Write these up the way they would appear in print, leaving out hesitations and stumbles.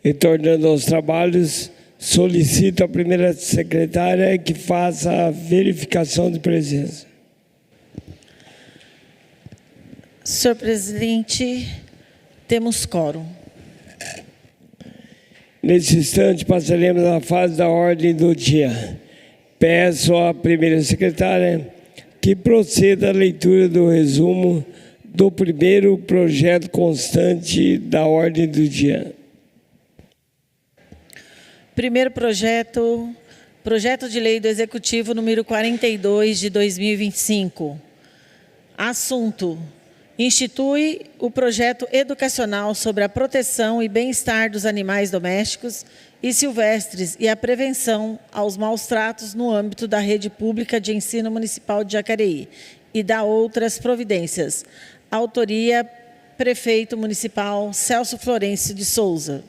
Retornando aos trabalhos, solicito à primeira secretária que faça a verificação de presença. Senhor presidente, temos quórum. Nesse instante, passaremos à fase da ordem do dia. Peço à primeira secretária que proceda à leitura do resumo do primeiro projeto constante da ordem do dia. Primeiro projeto de lei do Executivo número 42 de 2025. Assunto: institui o projeto educacional sobre a proteção e bem-estar dos animais domésticos e silvestres e a prevenção aos maus-tratos no âmbito da rede pública de ensino municipal de Jacareí e da outras providências. Autoria: Prefeito Municipal Celso Florencio de Souza.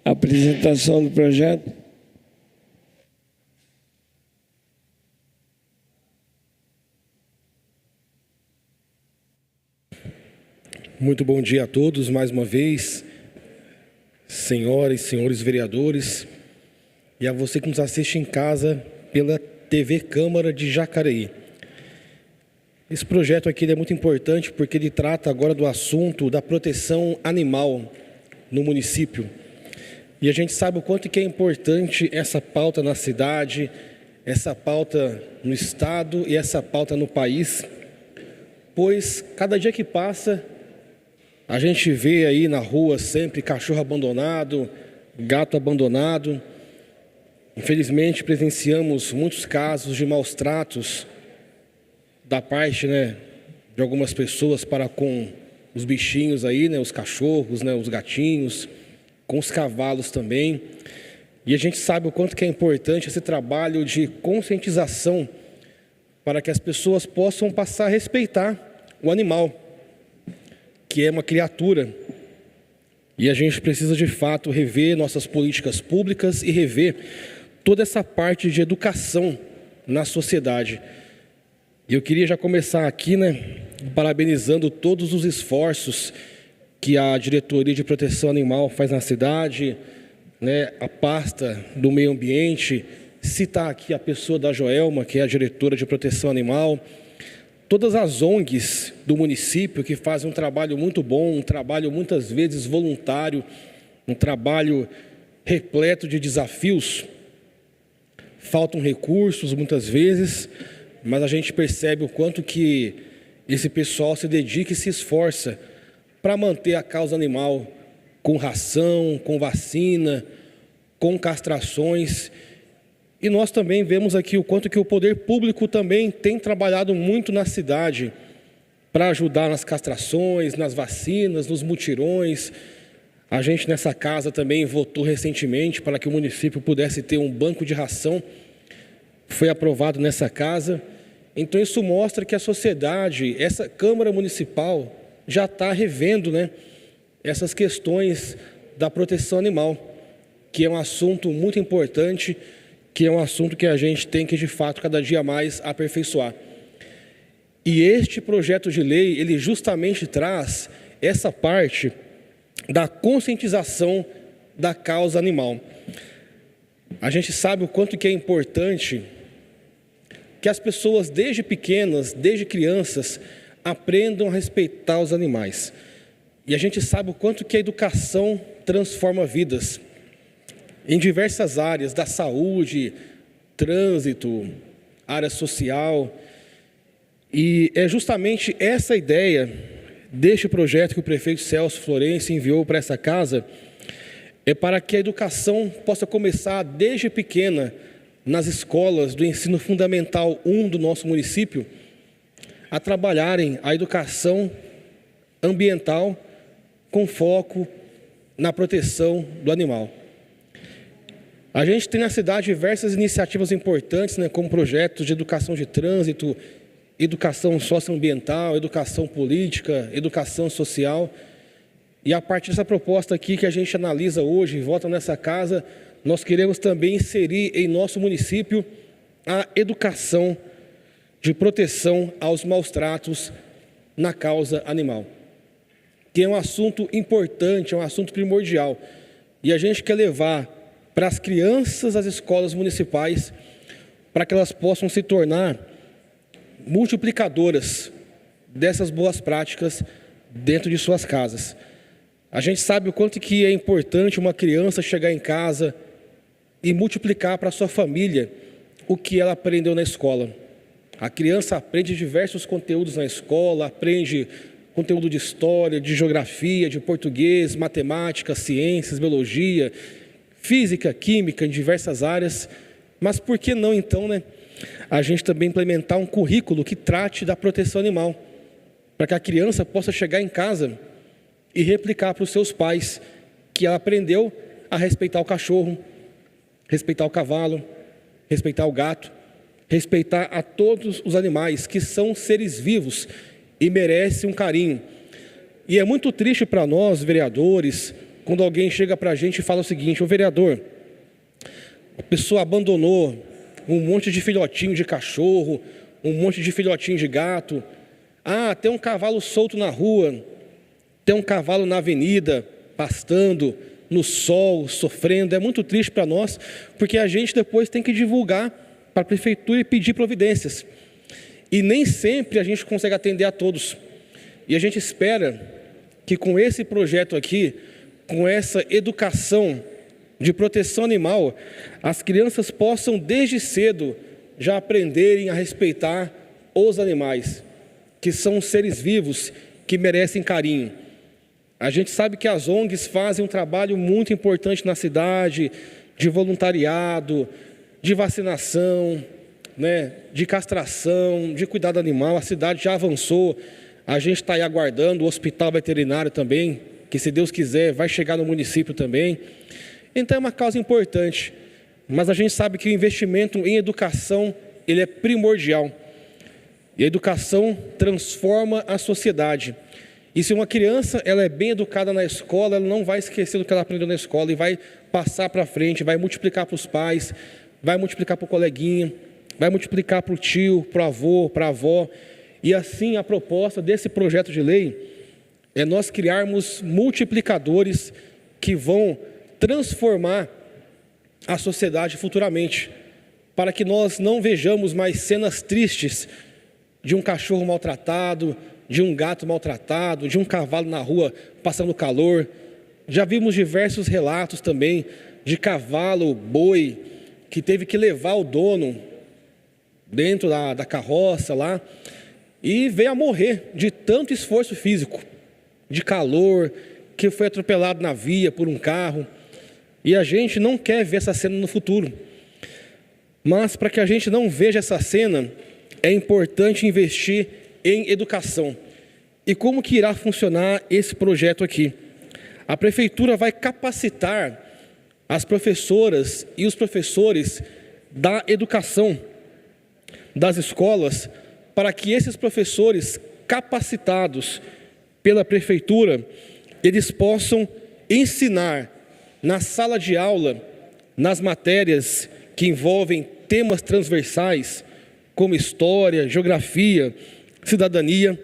Apresentação do projeto. Muito bom dia a todos, mais uma vez, senhoras e senhores vereadores, e a você que nos assiste em casa pela TV Câmara de Jacareí. Esse projeto aqui é muito importante porque ele trata agora do assunto da proteção animal no município. E a gente sabe o quanto que é importante essa pauta na cidade, essa pauta no estado e essa pauta no país, pois cada dia que passa, a gente vê aí na rua sempre cachorro abandonado, gato abandonado. Infelizmente, presenciamos muitos casos de maus tratos da parte, de algumas pessoas para com os bichinhos aí, os cachorros, os gatinhos, com os cavalos também. E a gente sabe o quanto que é importante esse trabalho de conscientização para que as pessoas possam passar a respeitar o animal, que é uma criatura. E a gente precisa de fato rever nossas políticas públicas e rever toda essa parte de educação na sociedade. E eu queria já começar aqui, parabenizando todos os esforços que a Diretoria de Proteção Animal faz na cidade, a pasta do meio ambiente, citar aqui a pessoa da Joelma, que é a diretora de Proteção Animal, todas as ONGs do município que fazem um trabalho muito bom, um trabalho muitas vezes voluntário, um trabalho repleto de desafios. Faltam recursos muitas vezes, mas a gente percebe o quanto que esse pessoal se dedica e se esforça para manter a causa animal com ração, com vacina, com castrações. E nós também vemos aqui o quanto que o poder público também tem trabalhado muito na cidade para ajudar nas castrações, nas vacinas, nos mutirões. A gente nessa casa também votou recentemente para que o município pudesse ter um banco de ração. Foi aprovado nessa casa. Então isso mostra que a sociedade, essa Câmara Municipal, já está revendo essas questões da proteção animal, que é um assunto muito importante, que é um assunto que a gente tem que, de fato, cada dia mais aperfeiçoar. E este projeto de lei, ele justamente traz essa parte da conscientização da causa animal. A gente sabe o quanto que é importante que as pessoas, desde pequenas, desde crianças, aprendam a respeitar os animais. E a gente sabe o quanto que a educação transforma vidas em diversas áreas, da saúde, trânsito, área social. E é justamente essa ideia deste projeto que o prefeito Celso Florencio enviou para essa casa, é para que a educação possa começar desde pequena, nas escolas do ensino fundamental 1 do nosso município, a trabalharem a educação ambiental com foco na proteção do animal. A gente tem na cidade diversas iniciativas importantes, né, como projetos de educação de trânsito, educação socioambiental, educação política, educação social. E a partir dessa proposta aqui que a gente analisa hoje e vota nessa casa, nós queremos também inserir em nosso município a educação de proteção aos maus tratos na causa animal, que é um assunto importante, é um assunto primordial. E a gente quer levar para as crianças das escolas municipais, para que elas possam se tornar multiplicadoras dessas boas práticas dentro de suas casas. A gente sabe o quanto que é importante uma criança chegar em casa e multiplicar para a sua família o que ela aprendeu na escola. A criança aprende diversos conteúdos na escola, aprende conteúdo de história, de geografia, de português, matemática, ciências, biologia, física, química, em diversas áreas. Mas por que não, então, né, a gente também implementar um currículo que trate da proteção animal, para que a criança possa chegar em casa e replicar para os seus pais que ela aprendeu a respeitar o cachorro, respeitar o cavalo, respeitar o gato, respeitar a todos os animais que são seres vivos e merecem um carinho. E é muito triste para nós, vereadores, quando alguém chega para a gente e fala o seguinte: ô vereador, a pessoa abandonou um monte de filhotinho de cachorro, um monte de filhotinho de gato. Ah, tem um cavalo solto na rua, tem um cavalo na avenida, pastando, no sol, sofrendo. É muito triste para nós, porque a gente depois tem que divulgar para a prefeitura e pedir providências. E nem sempre a gente consegue atender a todos. E a gente espera que com esse projeto aqui, com essa educação de proteção animal, as crianças possam desde cedo já aprenderem a respeitar os animais, que são seres vivos que merecem carinho. A gente sabe que as ONGs fazem um trabalho muito importante na cidade, de voluntariado, de vacinação, né, de castração, de cuidado animal. A cidade já avançou, a gente está aí aguardando o hospital veterinário também, que se Deus quiser vai chegar no município também. Então é uma causa importante, mas a gente sabe que o investimento em educação, ele é primordial. E a educação transforma a sociedade. E se uma criança ela é bem educada na escola, ela não vai esquecer do que ela aprendeu na escola e vai passar para frente, vai multiplicar para os pais, vai multiplicar para o coleguinha, vai multiplicar para o tio, para o avô, para a avó. E assim a proposta desse projeto de lei é nós criarmos multiplicadores que vão transformar a sociedade futuramente, para que nós não vejamos mais cenas tristes de um cachorro maltratado, de um gato maltratado, de um cavalo na rua passando calor. Já vimos diversos relatos também de cavalo, boi, que teve que levar o dono dentro da carroça lá e veio a morrer de tanto esforço físico, de calor, que foi atropelado na via por um carro. E a gente não quer ver essa cena no futuro. Mas para que a gente não veja essa cena, é importante investir em educação. E como que irá funcionar esse projeto aqui? A prefeitura vai capacitar as professoras e os professores da educação das escolas, para que esses professores capacitados pela prefeitura, eles possam ensinar na sala de aula, nas matérias que envolvem temas transversais, como história, geografia, cidadania.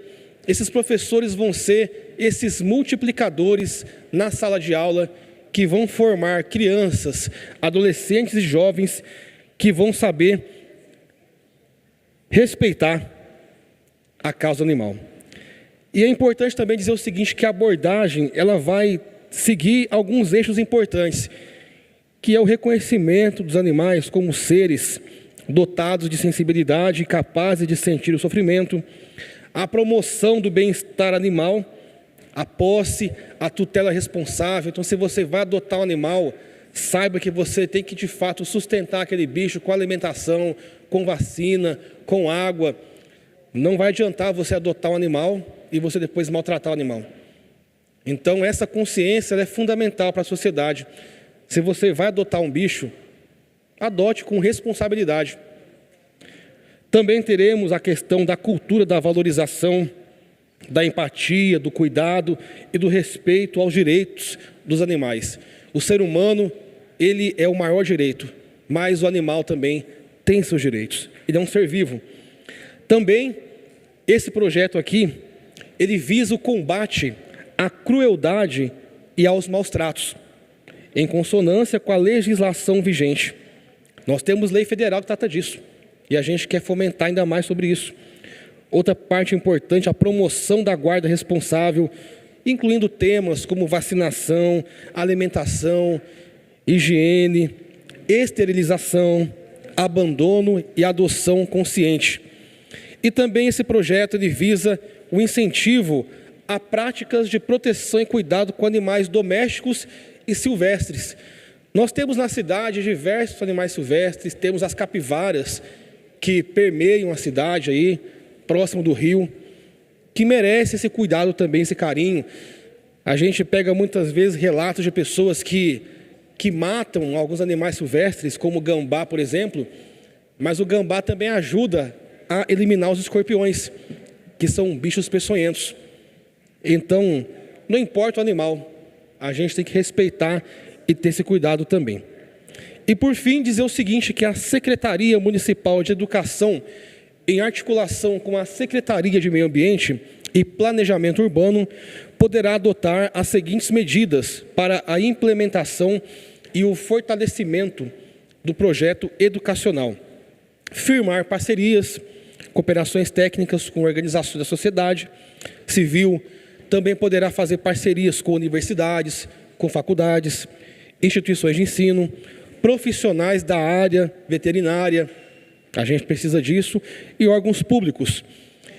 Esses professores vão ser esses multiplicadores na sala de aula, que vão formar crianças, adolescentes e jovens que vão saber respeitar a causa animal. E é importante também dizer o seguinte, que a abordagem ela vai seguir alguns eixos importantes, que é o reconhecimento dos animais como seres dotados de sensibilidade e capazes de sentir o sofrimento, a promoção do bem-estar animal, a posse, a tutela responsável. Então, se você vai adotar um animal, saiba que você tem que, de fato, sustentar aquele bicho com alimentação, com vacina, com água. Não vai adiantar você adotar um animal e você depois maltratar o animal. Então, essa consciência ela é fundamental para a sociedade. Se você vai adotar um bicho, adote com responsabilidade. Também teremos a questão da cultura da valorização, da empatia, do cuidado e do respeito aos direitos dos animais. O ser humano, ele é o maior direito, mas o animal também tem seus direitos. Ele é um ser vivo. Também, esse projeto aqui, ele visa o combate à crueldade e aos maus tratos, em consonância com a legislação vigente. Nós temos lei federal que trata disso, e a gente quer fomentar ainda mais sobre isso. Outra parte importante, a promoção da guarda responsável, incluindo temas como vacinação, alimentação, higiene, esterilização, abandono e adoção consciente. E também esse projeto ele visa o incentivo a práticas de proteção e cuidado com animais domésticos e silvestres. Nós temos na cidade diversos animais silvestres, temos as capivaras que permeiam a cidade aí, próximo do rio, que merece esse cuidado também, esse carinho. A gente pega muitas vezes relatos de pessoas que matam alguns animais silvestres, como o gambá, por exemplo, mas o gambá também ajuda a eliminar os escorpiões, que são bichos peçonhentos. Então, não importa o animal, a gente tem que respeitar e ter esse cuidado também. E por fim, dizer o seguinte, que a Secretaria Municipal de Educação, em articulação com a Secretaria de Meio Ambiente e Planejamento Urbano, poderá adotar as seguintes medidas para a implementação e o fortalecimento do projeto educacional. Firmar parcerias, cooperações técnicas com organizações da sociedade civil, também poderá fazer parcerias com universidades, com faculdades, instituições de ensino, profissionais da área veterinária, a gente precisa disso, e órgãos públicos.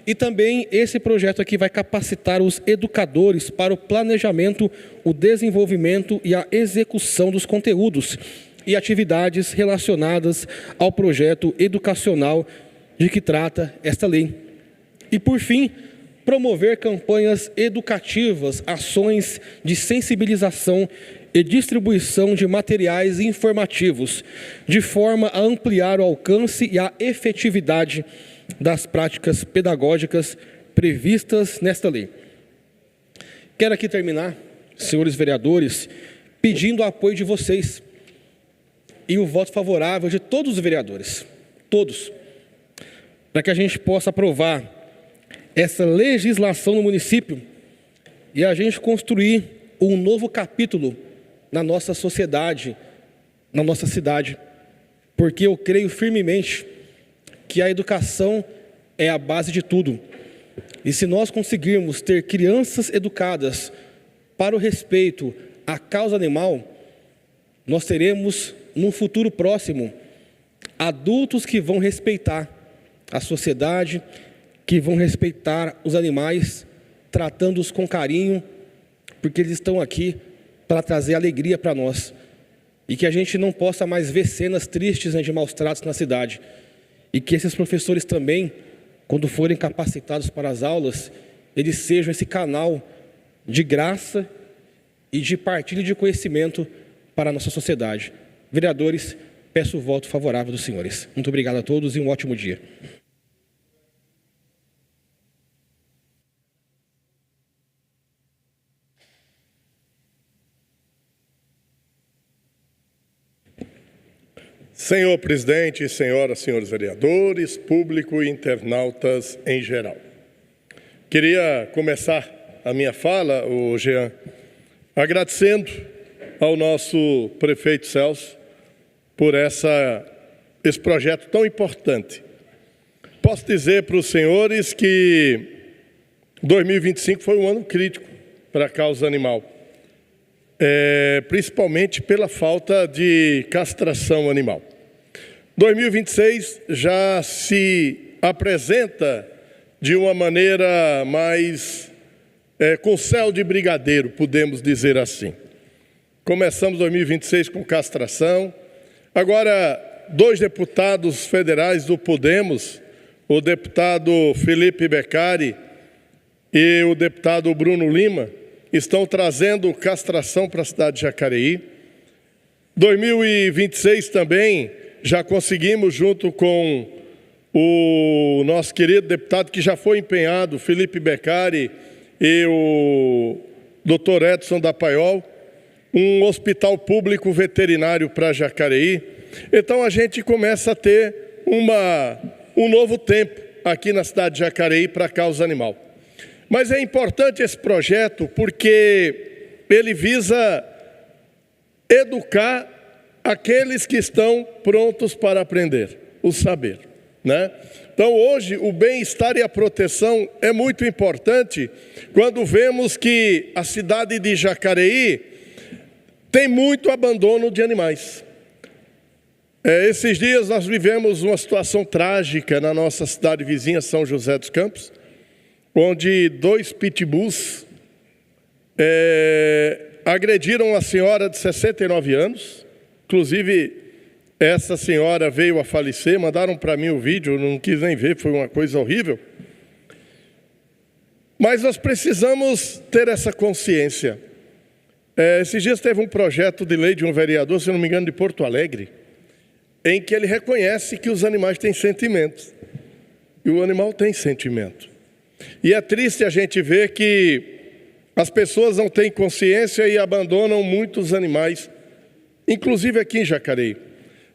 E também esse projeto aqui vai capacitar os educadores para o planejamento, o desenvolvimento e a execução dos conteúdos e atividades relacionadas ao projeto educacional de que trata esta lei. E por fim, promover campanhas educativas, ações de sensibilização e distribuição de materiais informativos, de forma a ampliar o alcance e a efetividade das práticas pedagógicas previstas nesta lei. Quero aqui terminar, senhores vereadores, pedindo o apoio de vocês e o voto favorável de todos os vereadores, todos, para que a gente possa aprovar essa legislação no município e a gente construir um novo capítulo na nossa sociedade, na nossa cidade, porque eu creio firmemente que a educação é a base de tudo. E se nós conseguirmos ter crianças educadas para o respeito à causa animal, nós teremos, num futuro próximo, adultos que vão respeitar a sociedade, que vão respeitar os animais, tratando-os com carinho, porque eles estão aqui para trazer alegria para nós. E que a gente não possa mais ver cenas tristes, né, de maus tratos na cidade. E que esses professores também, quando forem capacitados para as aulas, eles sejam esse canal de graça e de partilha de conhecimento para a nossa sociedade. Vereadores, peço o voto favorável dos senhores. Muito obrigado a todos e um ótimo dia. Senhor presidente, senhoras, senhores vereadores, público e internautas em geral. Queria começar a minha fala, Jean, agradecendo ao nosso prefeito Celso por esse projeto tão importante. Posso dizer para os senhores que 2025 foi um ano crítico para a causa animal. Principalmente pela falta de castração animal. 2026 já se apresenta de uma maneira mais com céu de brigadeiro, podemos dizer assim. Começamos 2026 com castração. Agora, 2 deputados federais do Podemos, o deputado Felipe Beccari e o deputado Bruno Lima, estão trazendo castração para a cidade de Jacareí. 2026 também, já conseguimos, junto com o nosso querido deputado que já foi empenhado, Felipe Beccari, e o Dr. Edson da Paiol, um hospital público veterinário para Jacareí. Então a gente começa a ter um novo tempo aqui na cidade de Jacareí para a causa animal. Mas é importante esse projeto porque ele visa educar aqueles que estão prontos para aprender, o saber, né? Então hoje o bem-estar e a proteção é muito importante quando vemos que a cidade de Jacareí tem muito abandono de animais. Esses dias nós vivemos uma situação trágica na nossa cidade vizinha, São José dos Campos, onde 2 pitbulls agrediram uma senhora de 69 anos. Inclusive, essa senhora veio a falecer, mandaram para mim o vídeo, eu não quis nem ver, foi uma coisa horrível. Mas nós precisamos ter essa consciência. Esses dias teve um projeto de lei de um vereador, se não me engano, de Porto Alegre, em que ele reconhece que os animais têm sentimentos. E o animal tem sentimento. E é triste a gente ver que as pessoas não têm consciência e abandonam muitos animais, inclusive aqui em Jacareí.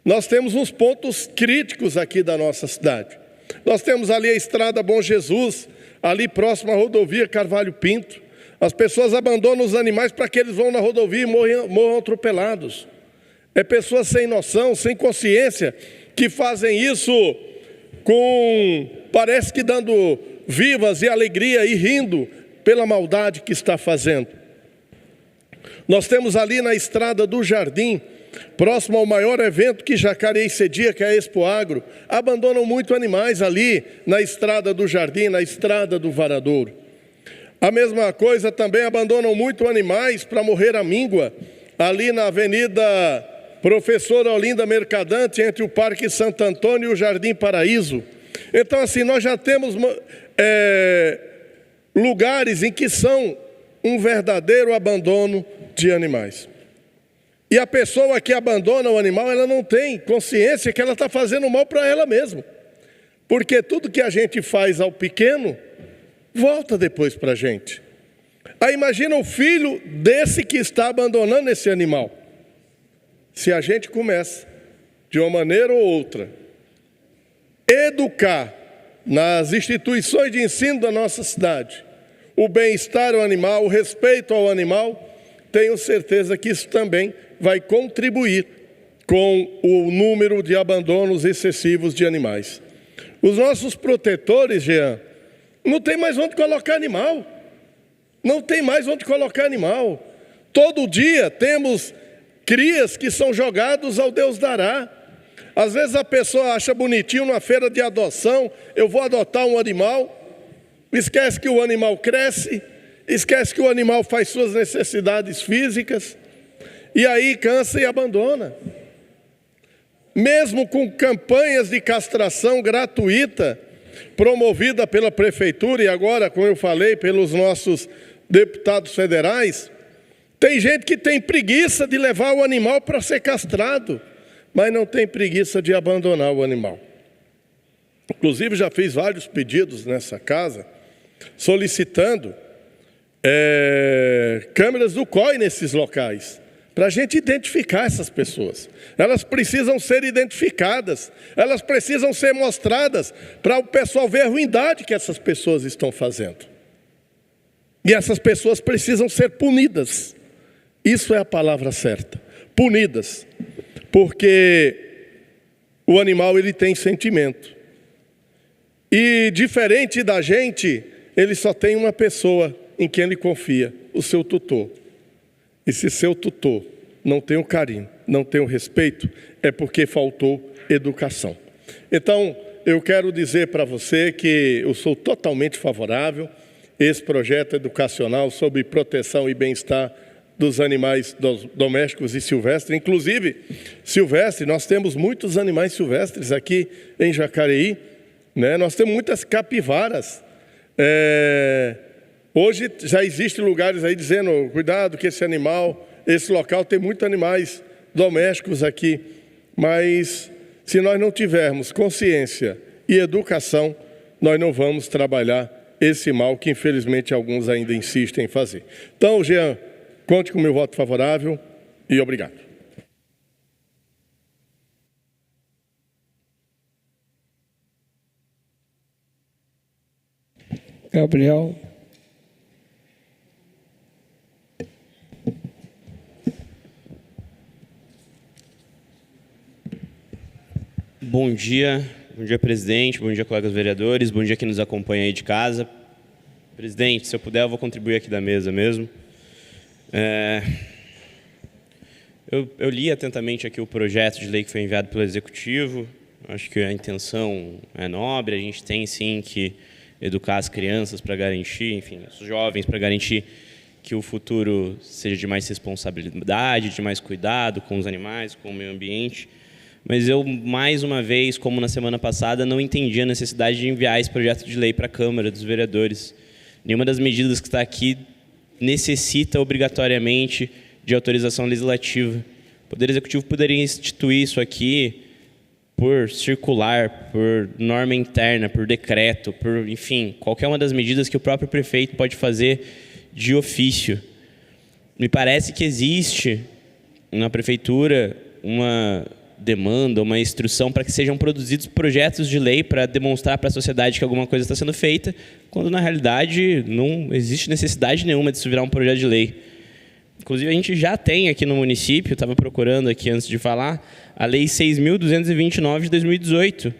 Nós temos uns pontos críticos aqui da nossa cidade. Nós temos ali a Estrada Bom Jesus, ali próximo à rodovia Carvalho Pinto. As pessoas abandonam os animais para que eles vão na rodovia e morram atropelados. É pessoas sem noção, sem consciência, que fazem isso parece que dando vivas e alegria e rindo pela maldade que está fazendo. Nós temos ali na Estrada do Jardim, próximo ao maior evento que Jacareí cedia, que é a Expo Agro, abandonam muito animais ali na Estrada do Jardim, na Estrada do Varadouro. A mesma coisa também abandonam muito animais para morrer à míngua, ali na Avenida Professora Olinda Mercadante, entre o Parque Santo Antônio e o Jardim Paraíso. Então, assim, nós já temos lugares em que são um verdadeiro abandono de animais. E a pessoa que abandona o animal, ela não tem consciência que ela está fazendo mal para ela mesma. Porque tudo que a gente faz ao pequeno, volta depois para a gente. Aí imagina o filho desse que está abandonando esse animal. Se a gente começa, de uma maneira ou outra, educar nas instituições de ensino da nossa cidade o bem-estar ao animal, o respeito ao animal, tenho certeza que isso também vai contribuir com o número de abandonos excessivos de animais. Os nossos protetores, Jean, não tem mais onde colocar animal. Não tem mais onde colocar animal. Todo dia temos crias que são jogados ao Deus dará. Às vezes a pessoa acha bonitinho numa feira de adoção, eu vou adotar um animal, esquece que o animal cresce, esquece que o animal faz suas necessidades físicas, e aí cansa e abandona. Mesmo com campanhas de castração gratuita, promovida pela prefeitura e agora, como eu falei, pelos nossos deputados federais, tem gente que tem preguiça de levar o animal para ser castrado, mas não tem preguiça de abandonar o animal. Inclusive já fiz vários pedidos nessa casa, solicitando câmeras do COI nesses locais, para a gente identificar essas pessoas. Elas precisam ser identificadas, elas precisam ser mostradas, para o pessoal ver a ruindade que essas pessoas estão fazendo. E essas pessoas precisam ser punidas. Isso é a palavra certa, punidas, porque o animal ele tem sentimento. E diferente da gente, ele só tem uma pessoa em quem ele confia, o seu tutor. E se seu tutor não tem o carinho, não tem o respeito, é porque faltou educação. Então, eu quero dizer para você que eu sou totalmente favorável a esse projeto educacional sobre proteção e bem-estar dos animais domésticos e silvestres. Inclusive, silvestre, nós temos muitos animais silvestres aqui em Jacareí, né? Nós temos muitas capivaras. Hoje já existem lugares aí dizendo, cuidado que esse local tem muitos animais domésticos aqui. Mas Se nós não tivermos consciência e educação, nós não vamos trabalhar esse mal que, infelizmente, alguns ainda insistem em fazer. Então, Jean, conte com o meu voto favorável e obrigado. Gabriel. Bom dia, presidente, bom dia, colegas vereadores, bom dia quem nos acompanha aí de casa. Presidente, se eu puder, eu vou contribuir aqui da mesa mesmo. Eu li atentamente aqui o projeto de lei que foi enviado pelo Executivo. Acho que a intenção é nobre, a gente tem sim que educar as crianças para garantir, enfim, os jovens para garantir que o futuro seja de mais responsabilidade, de mais cuidado com os animais, com o meio ambiente. Mas eu, mais uma vez, como na semana passada, não entendi a necessidade de enviar esse projeto de lei para a Câmara dos Vereadores. Nenhuma das medidas que está aqui necessita obrigatoriamente de autorização legislativa. O Poder Executivo poderia instituir isso aqui por circular, por norma interna, por decreto, por, enfim, qualquer uma das medidas que o próprio prefeito pode fazer de ofício. Me parece que existe na Prefeitura uma demanda, uma instrução para que sejam produzidos projetos de lei para demonstrar para a sociedade que alguma coisa está sendo feita, quando na realidade não existe necessidade nenhuma de se virar um projeto de lei. Inclusive a gente já tem aqui no município, estava procurando aqui antes de falar, a Lei 6.229 de 2018,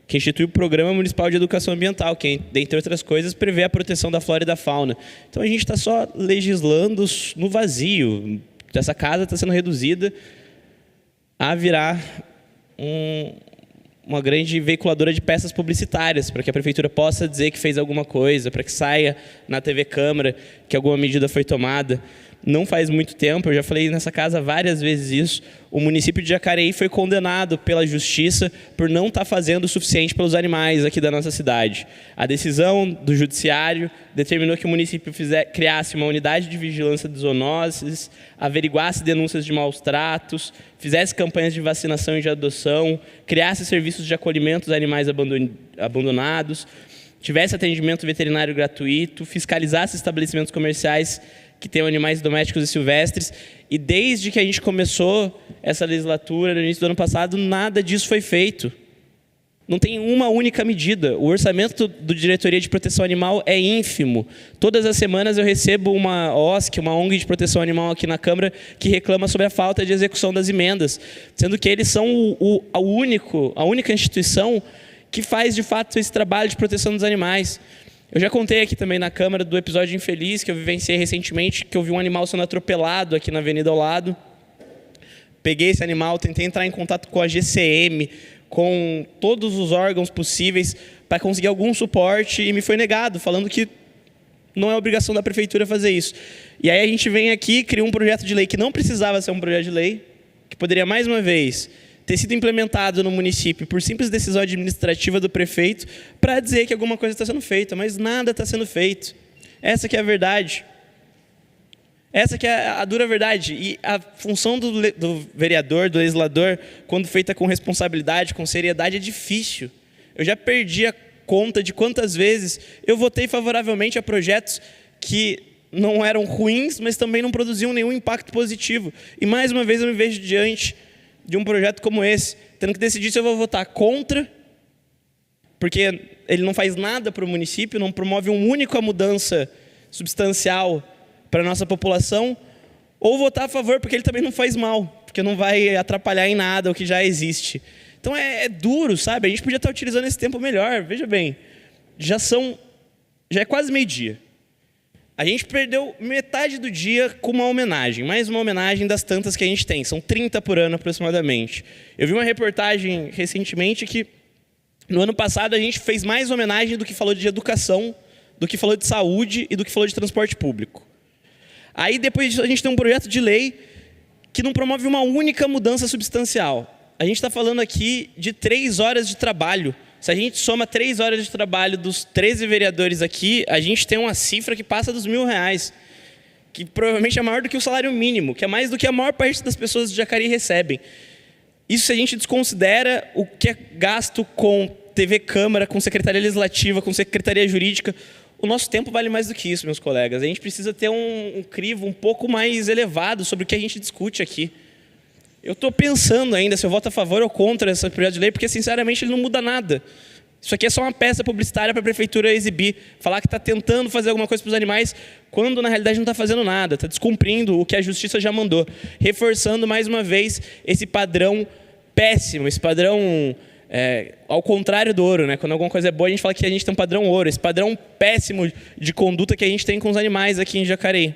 que institui o Programa Municipal de Educação Ambiental, que, dentre outras coisas, prevê a proteção da flora e da fauna. Então a gente está só legislando no vazio. Essa casa está sendo reduzida a virar uma grande veiculadora de peças publicitárias, para que a Prefeitura possa dizer que fez alguma coisa, para que saia na TV Câmara que alguma medida foi tomada. Não faz muito tempo, eu já falei nessa casa várias vezes isso, o município de Jacareí foi condenado pela Justiça por não estar fazendo o suficiente pelos animais aqui da nossa cidade. A decisão do Judiciário determinou que o município criasse uma unidade de vigilância de zoonoses, averiguasse denúncias de maus tratos, fizesse campanhas de vacinação e de adoção, criasse serviços de acolhimento dos animais abandonados, tivesse atendimento veterinário gratuito, fiscalizasse estabelecimentos comerciais que tenham animais domésticos e silvestres, e desde que a gente começou essa legislatura, no início do ano passado, nada disso foi feito. Não tem uma única medida. O orçamento do Diretoria de Proteção Animal é ínfimo. Todas as semanas eu recebo uma OSC, uma ONG de proteção animal aqui na Câmara, que reclama sobre a falta de execução das emendas, sendo que eles são a única instituição que faz, de fato, esse trabalho de proteção dos animais. Eu já contei aqui também na Câmara do episódio infeliz que eu vivenciei recentemente, que eu vi um animal sendo atropelado aqui na avenida ao lado. Peguei esse animal, tentei entrar em contato com a GCM, com todos os órgãos possíveis para conseguir algum suporte e me foi negado, falando que não é obrigação da Prefeitura fazer isso. E aí a gente vem aqui, cria um projeto de lei que não precisava ser um projeto de lei, que poderia, mais uma vez, ter sido implementado no município por simples decisão administrativa do prefeito para dizer que alguma coisa está sendo feita, mas nada está sendo feito. Essa que é a verdade. Essa que é a dura verdade. E a função do vereador, do legislador, quando feita com responsabilidade, com seriedade, é difícil. Eu já perdi a conta de quantas vezes eu votei favoravelmente a projetos que não eram ruins, mas também não produziam nenhum impacto positivo. E mais uma vez eu me vejo diante de um projeto como esse, tendo que decidir se eu vou votar contra, porque ele não faz nada para o município, não promove uma única mudança substancial para a nossa população, ou votar a favor porque ele também não faz mal, porque não vai atrapalhar em nada o que já existe. Então é duro, sabe? A gente podia estar utilizando esse tempo melhor. Veja bem, já é quase meio-dia. A gente perdeu metade do dia com uma homenagem, mais uma homenagem das tantas que a gente tem, são 30 por ano aproximadamente. Eu vi uma reportagem recentemente que no ano passado a gente fez mais homenagem do que falou de educação, do que falou de saúde e do que falou de transporte público. Aí depois disso a gente tem um projeto de lei que não promove uma única mudança substancial. A gente está falando aqui de 3 horas de trabalho. Se a gente soma 3 horas de trabalho dos 13 vereadores aqui, a gente tem uma cifra que passa dos R$1.000, que provavelmente é maior do que o salário mínimo, que é mais do que a maior parte das pessoas de Jacareí recebem. Isso se a gente desconsidera o que é gasto com TV Câmara, com Secretaria Legislativa, com Secretaria Jurídica. O nosso tempo vale mais do que isso, meus colegas. A gente precisa ter um crivo um pouco mais elevado sobre o que a gente discute aqui. Eu estou pensando ainda se eu voto a favor ou contra esse projeto de lei, porque, sinceramente, ele não muda nada. Isso aqui é só uma peça publicitária para a prefeitura exibir, falar que está tentando fazer alguma coisa para os animais, quando, na realidade, não está fazendo nada, está descumprindo o que a justiça já mandou, reforçando, mais uma vez, esse padrão péssimo, esse padrão, ao contrário do ouro, né? Quando alguma coisa é boa, a gente fala que a gente tem um padrão ouro, esse padrão péssimo de conduta que a gente tem com os animais aqui em Jacareí.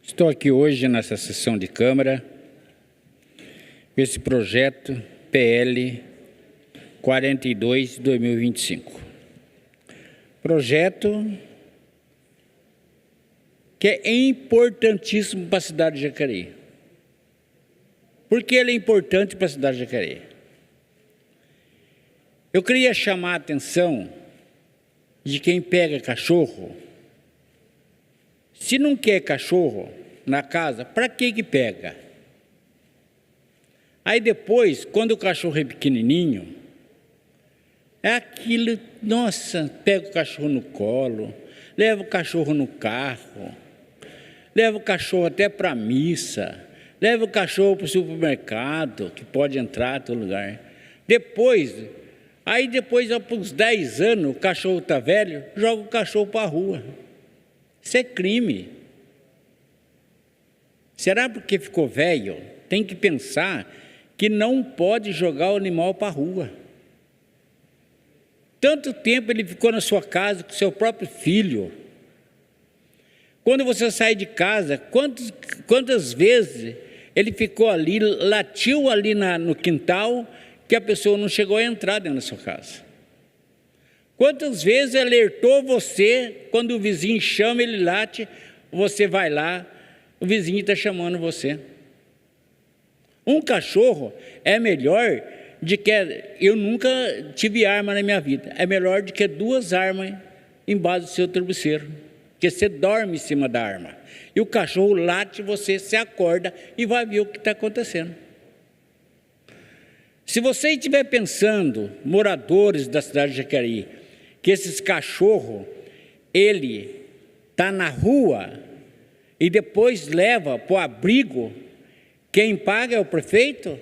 Estou aqui hoje nessa sessão de Câmara com esse projeto PL 42 de 2025. Projeto que é importantíssimo para a cidade de Jacareí. Por que ele é importante para a cidade de Jacareí? Eu queria chamar a atenção de quem pega cachorro. Se não quer cachorro na casa, para que pega? Aí depois, quando o cachorro é pequenininho, é aquilo, nossa, pega o cachorro no colo, leva o cachorro no carro, leva o cachorro até para a missa, leva o cachorro para o supermercado, que pode entrar em todo lugar. Depois, para uns 10 anos, o cachorro está velho, joga o cachorro para a rua. Isso é crime. Será porque ficou velho? Tem que pensar que não pode jogar o animal para a rua. Tanto tempo ele ficou na sua casa com seu próprio filho. Quando você sai de casa, quantas vezes ele ficou ali, latiu ali no quintal, que a pessoa não chegou a entrar dentro da sua casa? Quantas vezes alertou você, quando o vizinho chama, ele late, você vai lá, o vizinho está chamando você. Um cachorro é melhor de que... Eu nunca tive arma na minha vida. É melhor do que 2 armas embaixo do seu travesseiro. Porque você dorme em cima da arma. E o cachorro late, você se acorda e vai ver o que está acontecendo. Se você estiver pensando, moradores da cidade de Jacareí, que esses cachorros, ele está na rua e depois leva para o abrigo, quem paga é o prefeito?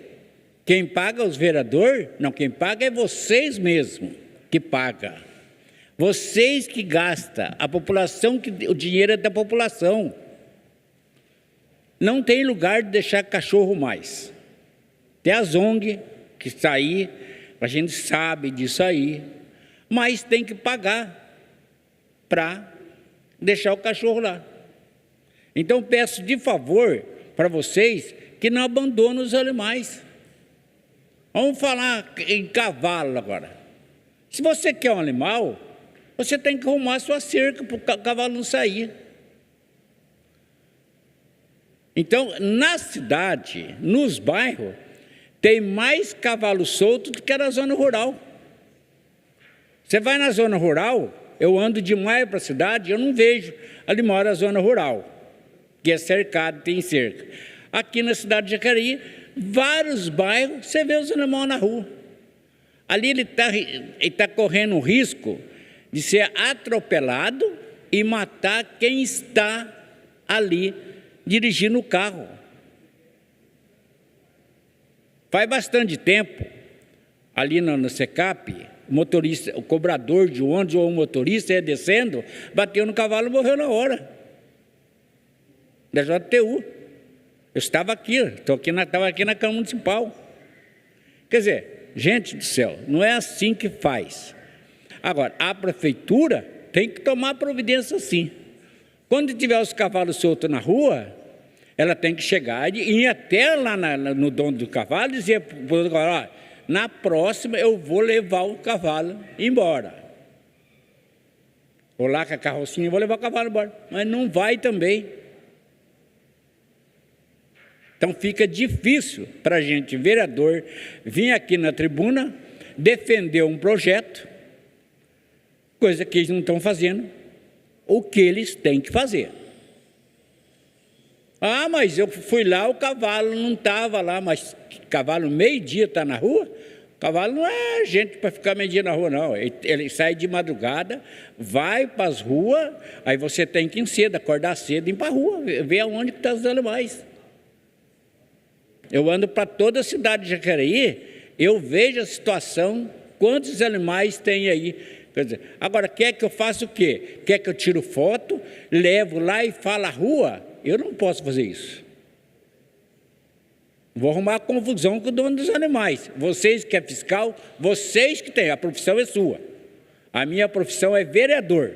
Quem paga é os vereadores? Não, quem paga é vocês mesmos que pagam. Vocês que gastam, a população, o dinheiro é da população. Não tem lugar de deixar cachorro mais. Tem as ONG que está aí, a gente sabe disso aí, mas tem que pagar para deixar o cachorro lá. Então peço de favor para vocês que não abandonem os animais. Vamos falar em cavalo agora. Se você quer um animal, você tem que arrumar a sua cerca para o cavalo não sair. Então, na cidade, nos bairros, tem mais cavalo solto do que na zona rural. Você vai na zona rural, eu ando demais para a cidade, eu não vejo ali mora a zona rural, que é cercado, tem cerca. Aqui na cidade de Jacareí, vários bairros, você vê os animais na rua. Ali ele tá correndo o risco de ser atropelado e matar quem está ali dirigindo o carro. Faz bastante tempo, ali no SECAP, o motorista, o cobrador de ônibus ou o motorista ia descendo, bateu no cavalo e morreu na hora. Da JTU. Eu estava aqui, estava aqui na Câmara Municipal. Quer dizer, gente do céu, não é assim que faz. Agora, a prefeitura tem que tomar providência sim. Quando tiver os cavalos soltos na rua, ela tem que chegar e ir até lá no dono do cavalo e dizer para o dono do cavalo: ó, na próxima eu vou levar o cavalo embora. Vou lá com a carrocinha e vou levar o cavalo embora. Mas não vai também. Então fica difícil para a gente, vereador, vir aqui na tribuna, defender um projeto, coisa que eles não estão fazendo, o que eles têm que fazer. Ah, mas eu fui lá, o cavalo não estava lá, mas cavalo meio-dia está na rua? Cavalo não é gente para ficar meio-dia na rua, não. Ele sai de madrugada, vai para as ruas, aí você tem que ir cedo, acordar cedo e ir para a rua, ver aonde estão os animais. Eu ando para toda a cidade de Jacareí, eu vejo a situação, quantos animais tem aí. Quer dizer, agora, quer que eu faça o quê? Quer que eu tire foto, levo lá e falo a rua? Eu não posso fazer isso. Vou arrumar confusão com o dono dos animais. Vocês que é fiscal, vocês que têm, a profissão é sua. A minha profissão é vereador.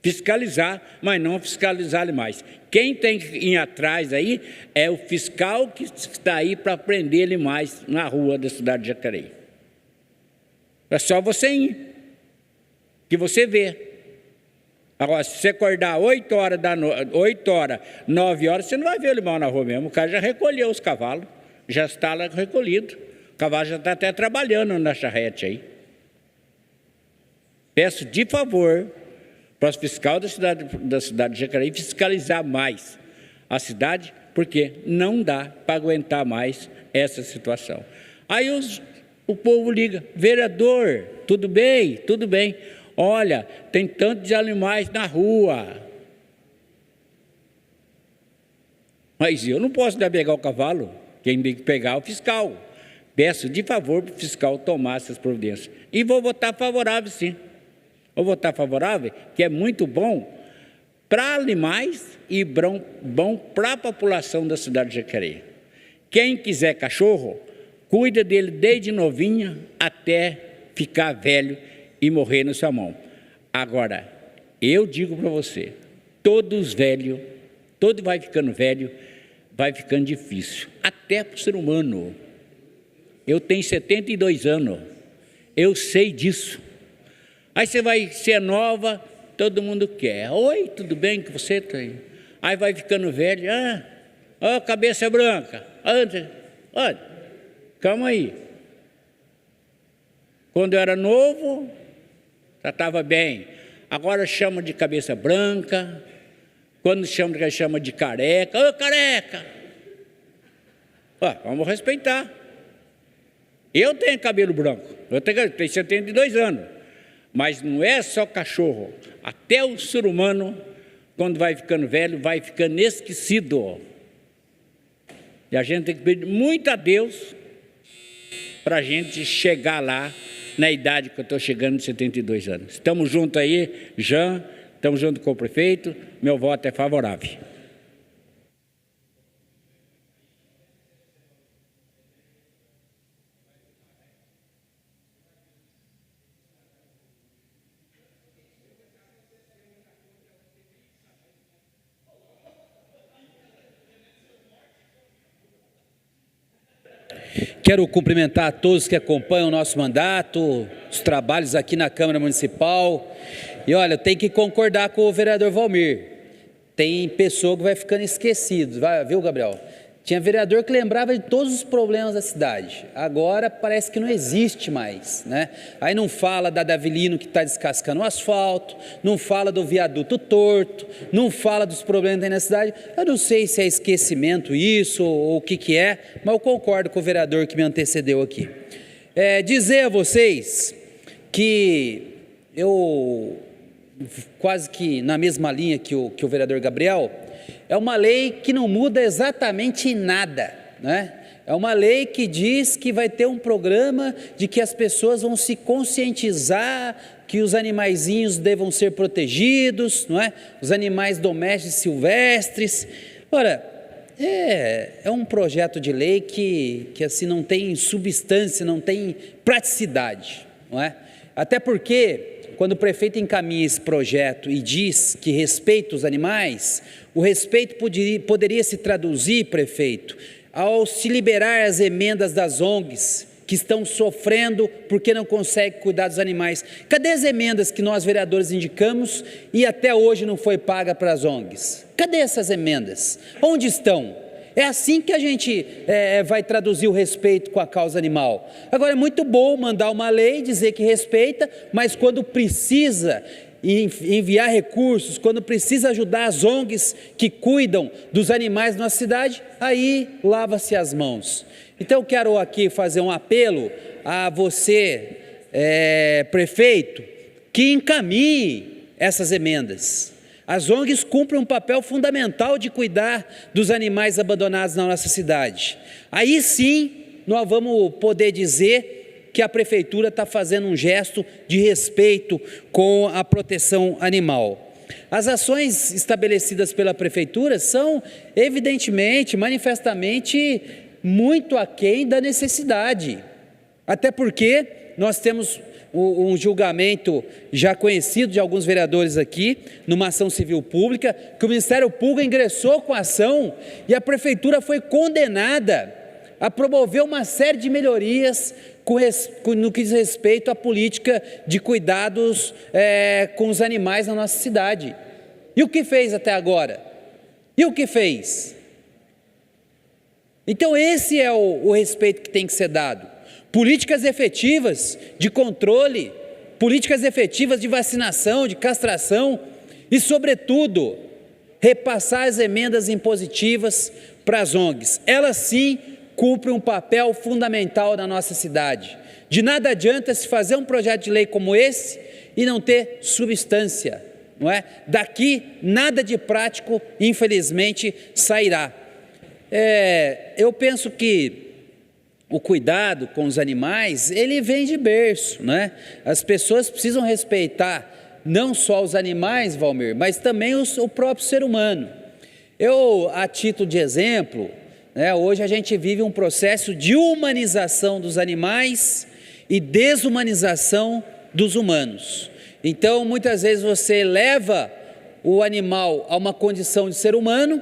Fiscalizar, mas não fiscalizar animais. Quem tem que ir atrás aí é o fiscal que está aí para prender animais na rua da cidade de Jacareí. É só você ir, que você vê. Agora, se você acordar 8 horas, 9 horas, você não vai ver o animal na rua mesmo. O cara já recolheu os cavalos, já está lá recolhido. O cavalo já está até trabalhando na charrete aí. Peço de favor para os fiscais da cidade de Jacareí fiscalizar mais a cidade, porque não dá para aguentar mais essa situação. Aí o povo liga: vereador, tudo bem? Tudo bem. Olha, tem tantos animais na rua. Mas eu não posso pegar o cavalo, quem tem que pegar é o fiscal. Peço de favor para o fiscal tomar essas providências. E vou votar favorável, sim. Vou votar favorável, que é muito bom para animais e bom para a população da cidade de Jacareí. Quem quiser cachorro, cuida dele desde novinho até ficar velho e morrer na sua mão. Agora, eu digo para você, todos velhos, todo vai ficando velho, vai ficando difícil, até para o ser humano. Eu tenho 72 anos, eu sei disso. Aí você vai ser nova, todo mundo quer. Oi, tudo bem com você? Aí vai ficando velho, cabeça branca. Olha, calma aí. Quando eu era novo, já estava bem. Agora chama de cabeça branca. Quando chama de careca. Ô, careca! Vamos respeitar. Eu tenho cabelo branco. Eu tenho 72 anos. Mas não é só cachorro. Até o ser humano, quando vai ficando velho, vai ficando esquecido. E a gente tem que pedir muito a Deus para a gente chegar lá na idade que eu estou chegando, de 72 anos. Estamos juntos aí, Jean, estamos juntos com o prefeito, meu voto é favorável. Quero cumprimentar a todos que acompanham o nosso mandato, os trabalhos aqui na Câmara Municipal. E olha, eu tenho que concordar com o vereador Valmir. Tem pessoa que vai ficando esquecido, viu, Gabriel? Tinha vereador que lembrava de todos os problemas da cidade. Agora parece que não existe mais, né? Aí não fala da Davilino que está descascando o asfalto, não fala do viaduto torto, não fala dos problemas que tem na cidade. Eu não sei se é esquecimento isso ou o que é, mas eu concordo com o vereador que me antecedeu aqui. Dizer a vocês que eu, quase que na mesma linha que o vereador Gabriel, é uma lei que não muda exatamente nada, né? É uma lei que diz que vai ter um programa de que as pessoas vão se conscientizar que os animaizinhos devam ser protegidos, não é? Os animais domésticos silvestres. Ora, é um projeto de lei que assim não tem substância, não tem praticidade, não é? Até porque quando o prefeito encaminha esse projeto e diz que respeita os animais, o respeito poderia se traduzir, prefeito, ao se liberar as emendas das ONGs, que estão sofrendo porque não conseguem cuidar dos animais. Cadê as emendas que nós vereadores indicamos e até hoje não foi paga para as ONGs? Cadê essas emendas? Onde estão? É assim que a gente vai traduzir o respeito com a causa animal. Agora, é muito bom mandar uma lei, dizer que respeita, mas quando precisa enviar recursos, quando precisa ajudar as ONGs que cuidam dos animais na nossa cidade, aí lava-se as mãos. Então, eu quero aqui fazer um apelo a você, prefeito, que encaminhe essas emendas. As ONGs cumprem um papel fundamental de cuidar dos animais abandonados na nossa cidade. Aí sim, nós vamos poder dizer que a prefeitura está fazendo um gesto de respeito com a proteção animal. As ações estabelecidas pela prefeitura são, evidentemente, manifestamente, muito aquém da necessidade. Até porque nós temos um julgamento já conhecido de alguns vereadores aqui, numa ação civil pública, que o Ministério Público ingressou com a ação e a prefeitura foi condenada a promover uma série de melhorias no que diz respeito à política de cuidados com os animais na nossa cidade. E o que fez até agora? E o que fez? Então esse é o respeito que tem que ser dado. Políticas efetivas de controle, políticas efetivas de vacinação, de castração e, sobretudo, repassar as emendas impositivas para as ONGs. Elas sim cumprem um papel fundamental na nossa cidade. De nada adianta se fazer um projeto de lei como esse e não ter substância, não é? Daqui nada de prático, infelizmente, sairá. Eu penso que o cuidado com os animais, ele vem de berço, né? As pessoas precisam respeitar não só os animais, Valmir, mas também o próprio ser humano. Eu, a título de exemplo, hoje a gente vive um processo de humanização dos animais e desumanização dos humanos. Então, muitas vezes você leva o animal a uma condição de ser humano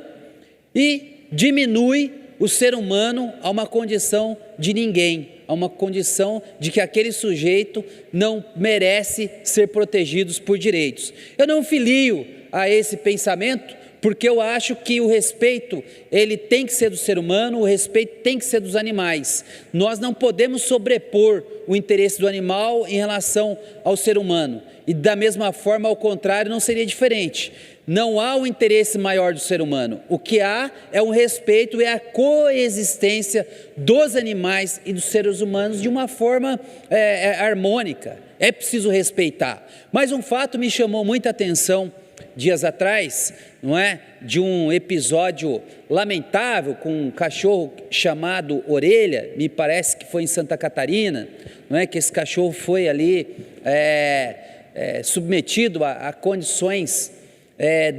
e diminui o ser humano a uma condição de ninguém, a uma condição de que aquele sujeito não merece ser protegido por direitos. Eu não filio a esse pensamento, porque eu acho que o respeito, ele tem que ser do ser humano, o respeito tem que ser dos animais. Nós não podemos sobrepor o interesse do animal em relação ao ser humano. E da mesma forma, ao contrário, não seria diferente. Não há um interesse maior do ser humano. O que há é um respeito e a coexistência dos animais e dos seres humanos de uma forma harmônica. É preciso respeitar. Mas um fato me chamou muita atenção dias atrás, não é? De um episódio lamentável com um cachorro chamado Orelha, me parece que foi em Santa Catarina, não é? Que esse cachorro foi ali submetido a condições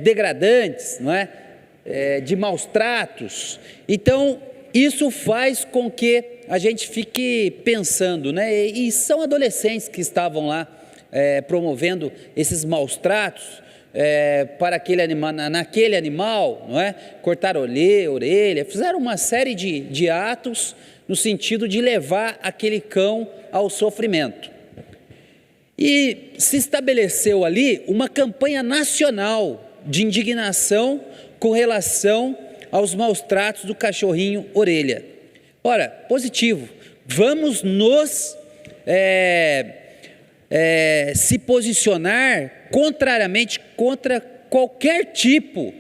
degradantes, não é? De maus tratos. Então, isso faz com que a gente fique pensando, né? E são adolescentes que estavam lá promovendo esses maus tratos para aquele animal, naquele animal, não é? Cortaram orelha, fizeram uma série de atos no sentido de levar aquele cão ao sofrimento. E se estabeleceu ali uma campanha nacional de indignação com relação aos maus tratos do cachorrinho Orelha. Ora, positivo, vamos nos se posicionar contrariamente contra qualquer tipo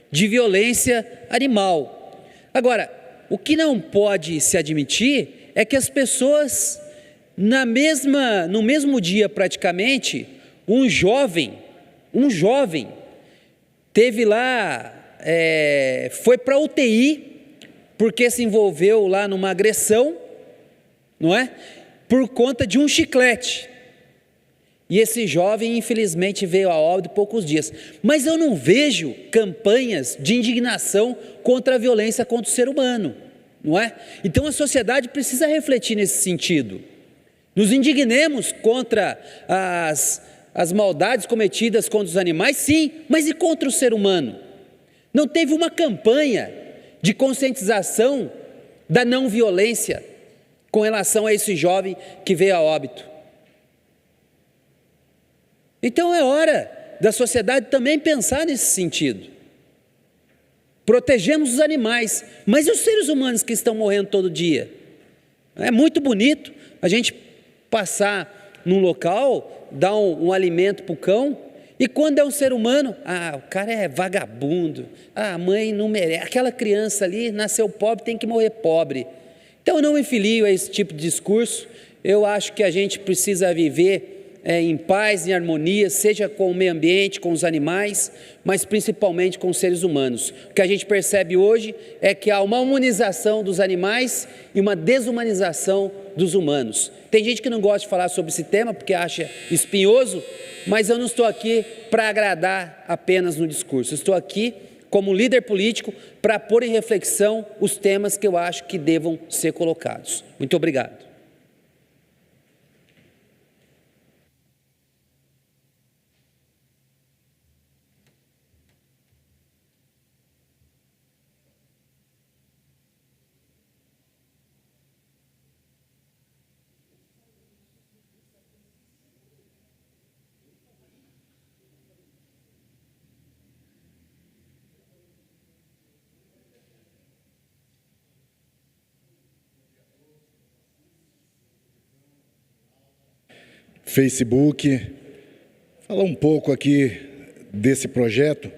de violência animal. Agora, o que não pode se admitir é que as pessoas, no mesmo dia praticamente, um jovem teve lá, foi para a UTI, porque se envolveu lá numa agressão, não é? Por conta de um chiclete. E esse jovem, infelizmente, veio a óbito em poucos dias. Mas eu não vejo campanhas de indignação contra a violência contra o ser humano, não é? Então a sociedade precisa refletir nesse sentido. Nos indignemos contra as maldades cometidas contra os animais, sim, mas e contra o ser humano? Não teve uma campanha de conscientização da não violência com relação a esse jovem que veio a óbito. Então é hora da sociedade também pensar nesse sentido. Protegemos os animais, mas e os seres humanos que estão morrendo todo dia? É muito bonito a gente passar num local, dar um alimento para o cão, e quando é um ser humano, o cara é vagabundo, a mãe não merece, aquela criança ali nasceu pobre, tem que morrer pobre. Então eu não me filio a esse tipo de discurso. Eu acho que a gente precisa viver em paz, em harmonia, seja com o meio ambiente, com os animais, mas principalmente com os seres humanos. O que a gente percebe hoje é que há uma humanização dos animais e uma desumanização dos humanos. Tem gente que não gosta de falar sobre esse tema porque acha espinhoso, mas eu não estou aqui para agradar apenas no discurso. Eu estou aqui como líder político para pôr em reflexão os temas que eu acho que devam ser colocados. Muito obrigado. Facebook, falar um pouco aqui desse projeto,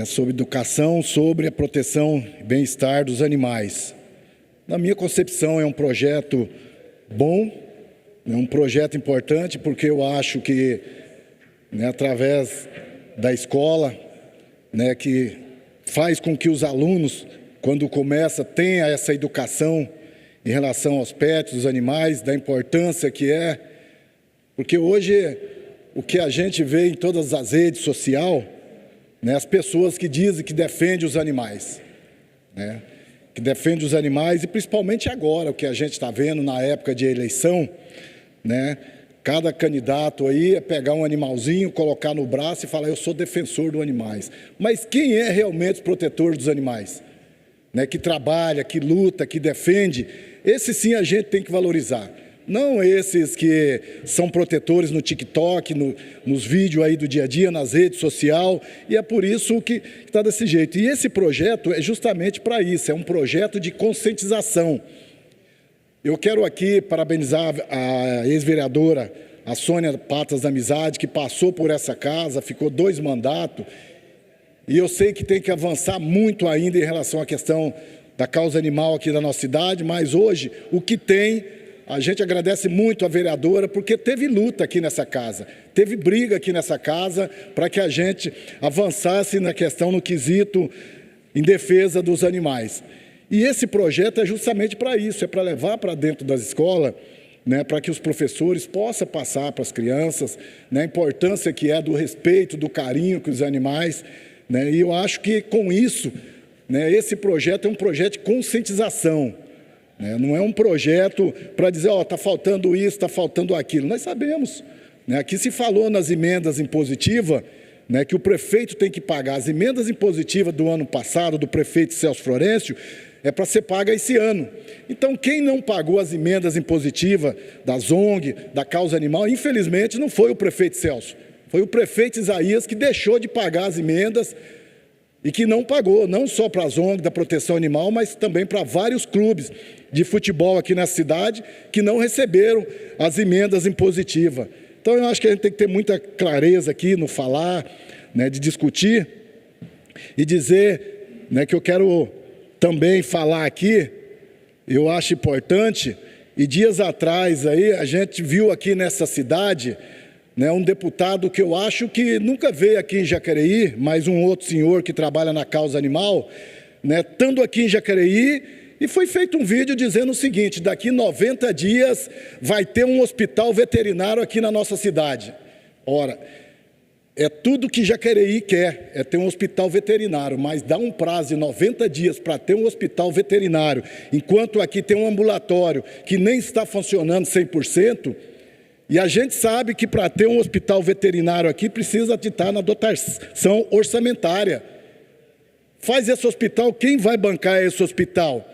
sobre educação, sobre a proteção e bem-estar dos animais. Na minha concepção, é um projeto bom, é um projeto importante, porque eu acho que, através da escola, que faz com que os alunos, quando começa, tenham essa educação em relação aos pets, os animais, da importância que é, porque hoje o que a gente vê em todas as redes sociais, as pessoas que dizem que defendem os animais, que defendem os animais, e principalmente agora, o que a gente está vendo na época de eleição, cada candidato aí é pegar um animalzinho, colocar no braço e falar, eu sou defensor dos animais. Mas quem é realmente protetor dos animais? Que trabalha, que luta, que defende, esse sim a gente tem que valorizar. Não esses que são protetores no TikTok, nos vídeos aí do dia a dia, nas redes sociais, e é por isso que está desse jeito. E esse projeto é justamente para isso, é um projeto de conscientização. Eu quero aqui parabenizar a ex-vereadora, a Sônia Patas da Amizade, que passou por essa casa, ficou 2 mandatos, e eu sei que tem que avançar muito ainda em relação à questão da causa animal aqui da nossa cidade, mas hoje o que tem, a gente agradece muito a vereadora, porque teve luta aqui nessa casa, teve briga aqui nessa casa para que a gente avançasse na questão, no quesito em defesa dos animais. E esse projeto é justamente para isso, é para levar para dentro das escolas, para que os professores possam passar para as crianças, a importância que é do respeito, do carinho com os animais, e eu acho que com isso, esse projeto é um projeto de conscientização, não é um projeto para dizer, está faltando isso, está faltando aquilo. Nós sabemos, aqui se falou nas emendas impositivas, que o prefeito tem que pagar. As emendas impositivas do ano passado, do prefeito Celso Florencio, é para ser paga esse ano. Então, quem não pagou as emendas impositivas das ONG, da causa animal, infelizmente não foi o prefeito Celso, foi o prefeito Isaías que deixou de pagar as emendas e que não pagou, não só para as ONG da proteção animal, mas também para vários clubes de futebol aqui na cidade que não receberam as emendas impositivas. Então, eu acho que a gente tem que ter muita clareza aqui no falar, de discutir e dizer, que eu quero também falar aqui, eu acho importante, e dias atrás aí a gente viu aqui nessa cidade, um deputado que eu acho que nunca veio aqui em Jacareí, mas um outro senhor que trabalha na causa animal, estando aqui em Jacareí, e foi feito um vídeo dizendo o seguinte, daqui 90 dias vai ter um hospital veterinário aqui na nossa cidade. Ora, é tudo que Jacareí quer, é ter um hospital veterinário, mas dá um prazo de 90 dias para ter um hospital veterinário, enquanto aqui tem um ambulatório que nem está funcionando 100%, E a gente sabe que para ter um hospital veterinário aqui precisa estar na dotação orçamentária. Faz esse hospital, quem vai bancar esse hospital?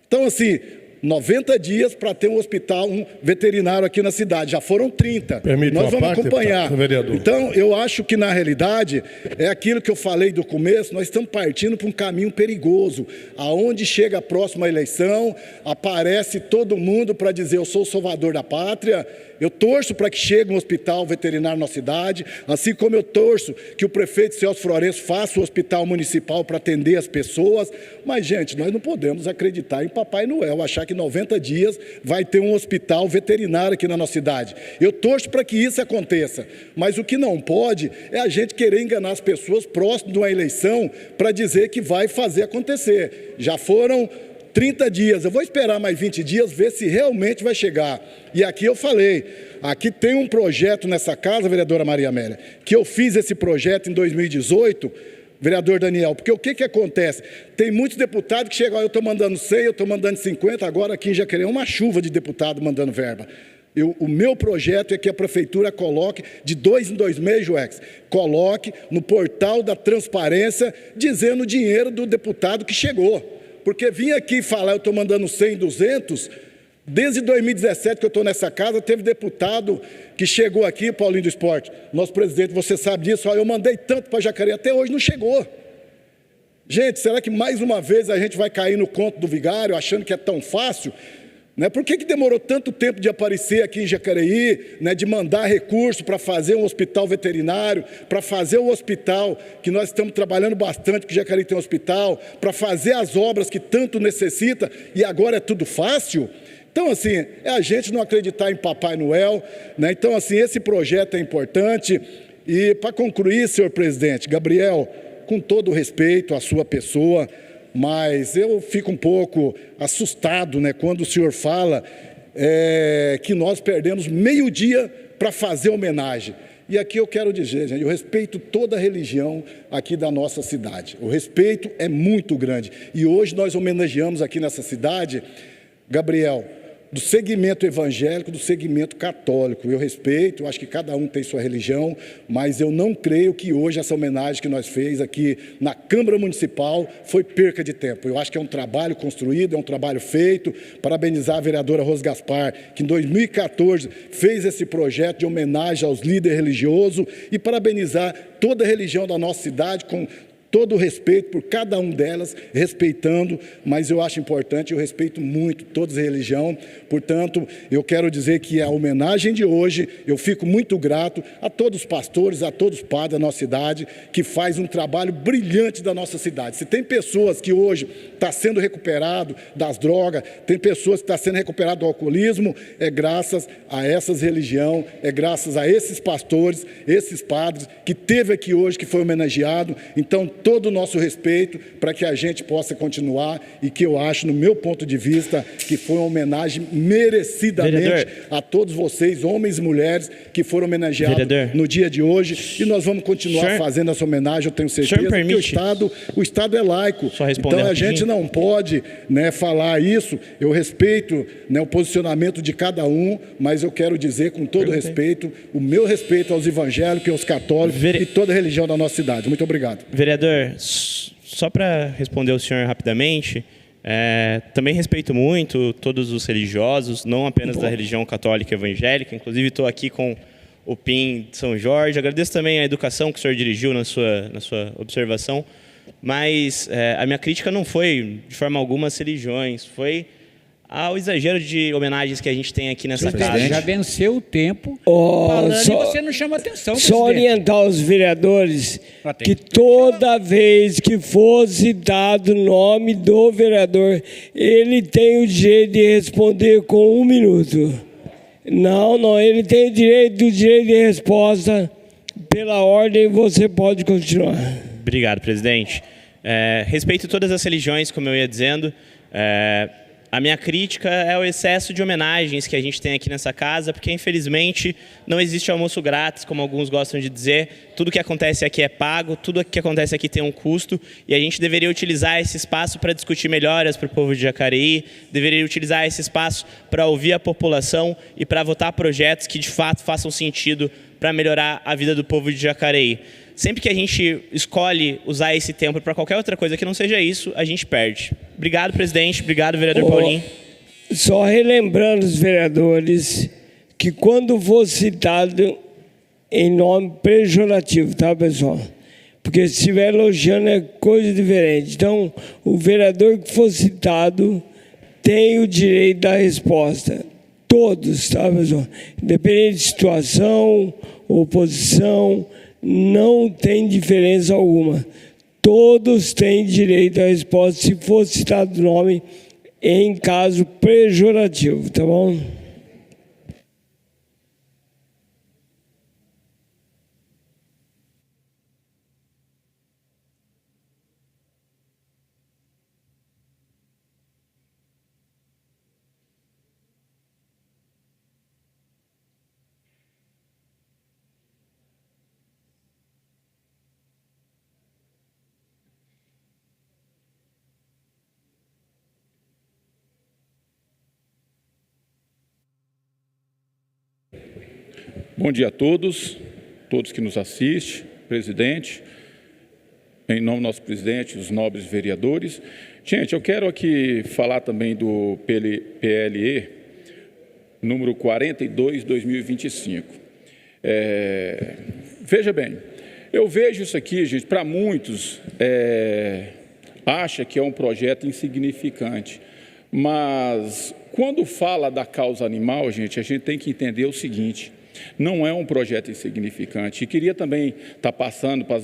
Então, assim, 90 dias para ter um hospital veterinário aqui na cidade. Já foram 30. Permite Nós uma vamos parte, acompanhar. vereador? Então, eu acho que, na realidade, é aquilo que eu falei do começo, nós estamos partindo para um caminho perigoso. Aonde chega a próxima eleição, aparece todo mundo para dizer, eu sou o salvador da pátria. Eu torço para que chegue um hospital veterinário na cidade, assim como eu torço que o prefeito Celso Florencio faça o hospital municipal para atender as pessoas. Mas, gente, nós não podemos acreditar em Papai Noel, achar que 90 dias vai ter um hospital veterinário aqui na nossa cidade. Eu torço para que isso aconteça, mas o que não pode é a gente querer enganar as pessoas próximo de uma eleição para dizer que vai fazer acontecer. Já foram 30 dias, eu vou esperar mais 20 dias, ver se realmente vai chegar. E aqui eu falei, aqui tem um projeto nessa casa, vereadora Maria Amélia, que eu fiz esse projeto em 2018, vereador Daniel, porque o que acontece? Tem muitos deputados que chegam, eu estou mandando 100, eu estou mandando 50, agora aqui em Jacareí é uma chuva de deputado mandando verba. O meu projeto é que a prefeitura coloque, de 2 em 2 meses, Joex, coloque no portal da transparência, dizendo o dinheiro do deputado que chegou. Porque vim aqui falar, eu estou mandando 100, 200, desde 2017 que eu estou nessa casa, teve deputado que chegou aqui, Paulinho do Esporte, nosso presidente, você sabe disso, eu mandei tanto para Jacareí, até hoje não chegou. Gente, será que mais uma vez a gente vai cair no conto do vigário, achando que é tão fácil? Né? Por que demorou tanto tempo de aparecer aqui em Jacareí, né, de mandar recurso para fazer um hospital veterinário, para fazer o hospital, que nós estamos trabalhando bastante, porque Jacareí tem um hospital, para fazer as obras que tanto necessita, e agora é tudo fácil? Então, assim, é a gente não acreditar em Papai Noel, né? Então, assim, esse projeto é importante. E, para concluir, senhor presidente, Gabriel, com todo o respeito à sua pessoa, mas eu fico um pouco assustado, né, quando o senhor fala que nós perdemos meio dia para fazer homenagem. E aqui eu quero dizer, gente, eu respeito toda a religião aqui da nossa cidade. O respeito é muito grande. E hoje nós homenageamos aqui nessa cidade, Gabriel, do segmento evangélico, do segmento católico. Eu respeito, eu acho que cada um tem sua religião, mas eu não creio que hoje essa homenagem que nós fez aqui na Câmara Municipal foi perca de tempo. Eu acho que é um trabalho construído, é um trabalho feito. Parabenizar a vereadora Rose Gaspar, que em 2014 fez esse projeto de homenagem aos líderes religiosos, e parabenizar toda a religião da nossa cidade com todo o respeito por cada um delas, respeitando, mas eu acho importante, eu respeito muito todas as religiões, portanto, eu quero dizer que a homenagem de hoje, eu fico muito grato a todos os pastores, a todos os padres da nossa cidade, que faz um trabalho brilhante da nossa cidade. Se tem pessoas que hoje estão sendo recuperadas das drogas, tem pessoas que estão sendo recuperadas do alcoolismo, é graças a essas religiões, é graças a esses pastores, esses padres, que teve aqui hoje, que foi homenageado. Então, todo o nosso respeito para que a gente possa continuar, e que eu acho, no meu ponto de vista, que foi uma homenagem merecidamente, vereador, a todos vocês, homens e mulheres, que foram homenageados, vereador, no dia de hoje, e nós vamos continuar fazendo essa homenagem, eu tenho certeza, porque o Estado é laico, então a gente não pode, né, falar isso. Eu respeito, né, o posicionamento de cada um, mas eu quero dizer com todo respeito, o meu respeito aos evangélicos e aos católicos e toda a religião da nossa cidade. Muito obrigado. Vereador, só para responder ao senhor rapidamente, também respeito muito todos os religiosos, não apenas da religião católica e evangélica, inclusive estou aqui com o PIN de São Jorge, agradeço também a educação que o senhor dirigiu na sua observação, mas a minha crítica não foi de forma alguma às religiões, foi ao exagero de homenagens que a gente tem aqui nessa casa. Já venceu o tempo falando e você não chama atenção, presidente. Só orientar os vereadores que toda vez que for citado o nome do vereador, ele tem o direito de responder com 1 minuto. Não, ele tem o direito de resposta. Pela ordem, você pode continuar. Obrigado, presidente. Respeito todas as religiões, como eu ia dizendo. A minha crítica é o excesso de homenagens que a gente tem aqui nessa casa, porque, infelizmente, não existe almoço grátis, como alguns gostam de dizer. Tudo que acontece aqui é pago, tudo que acontece aqui tem um custo, e a gente deveria utilizar esse espaço para discutir melhorias para o povo de Jacareí, deveria utilizar esse espaço para ouvir a população e para votar projetos que, de fato, façam sentido para melhorar a vida do povo de Jacareí. Sempre que a gente escolhe usar esse tempo para qualquer outra coisa que não seja isso, a gente perde. Obrigado, presidente. Obrigado, vereador Paulinho. Só relembrando os vereadores que quando for citado em nome pejorativo, tá, pessoal? Porque se estiver elogiando é coisa diferente. Então, o vereador que for citado tem o direito da resposta. Todos, tá, pessoal? Independente de situação, oposição, não tem diferença alguma. Todos têm direito à resposta se for citado o nome em caso pejorativo, tá bom? Bom dia a todos que nos assistem, presidente, em nome do nosso presidente, os nobres vereadores. Gente, eu quero aqui falar também do PLE, número 42/2025. Veja bem, eu vejo isso aqui, gente, para muitos, acha que é um projeto insignificante, mas quando fala da causa animal, gente, a gente tem que entender o seguinte: não é um projeto insignificante. E queria também estar passando para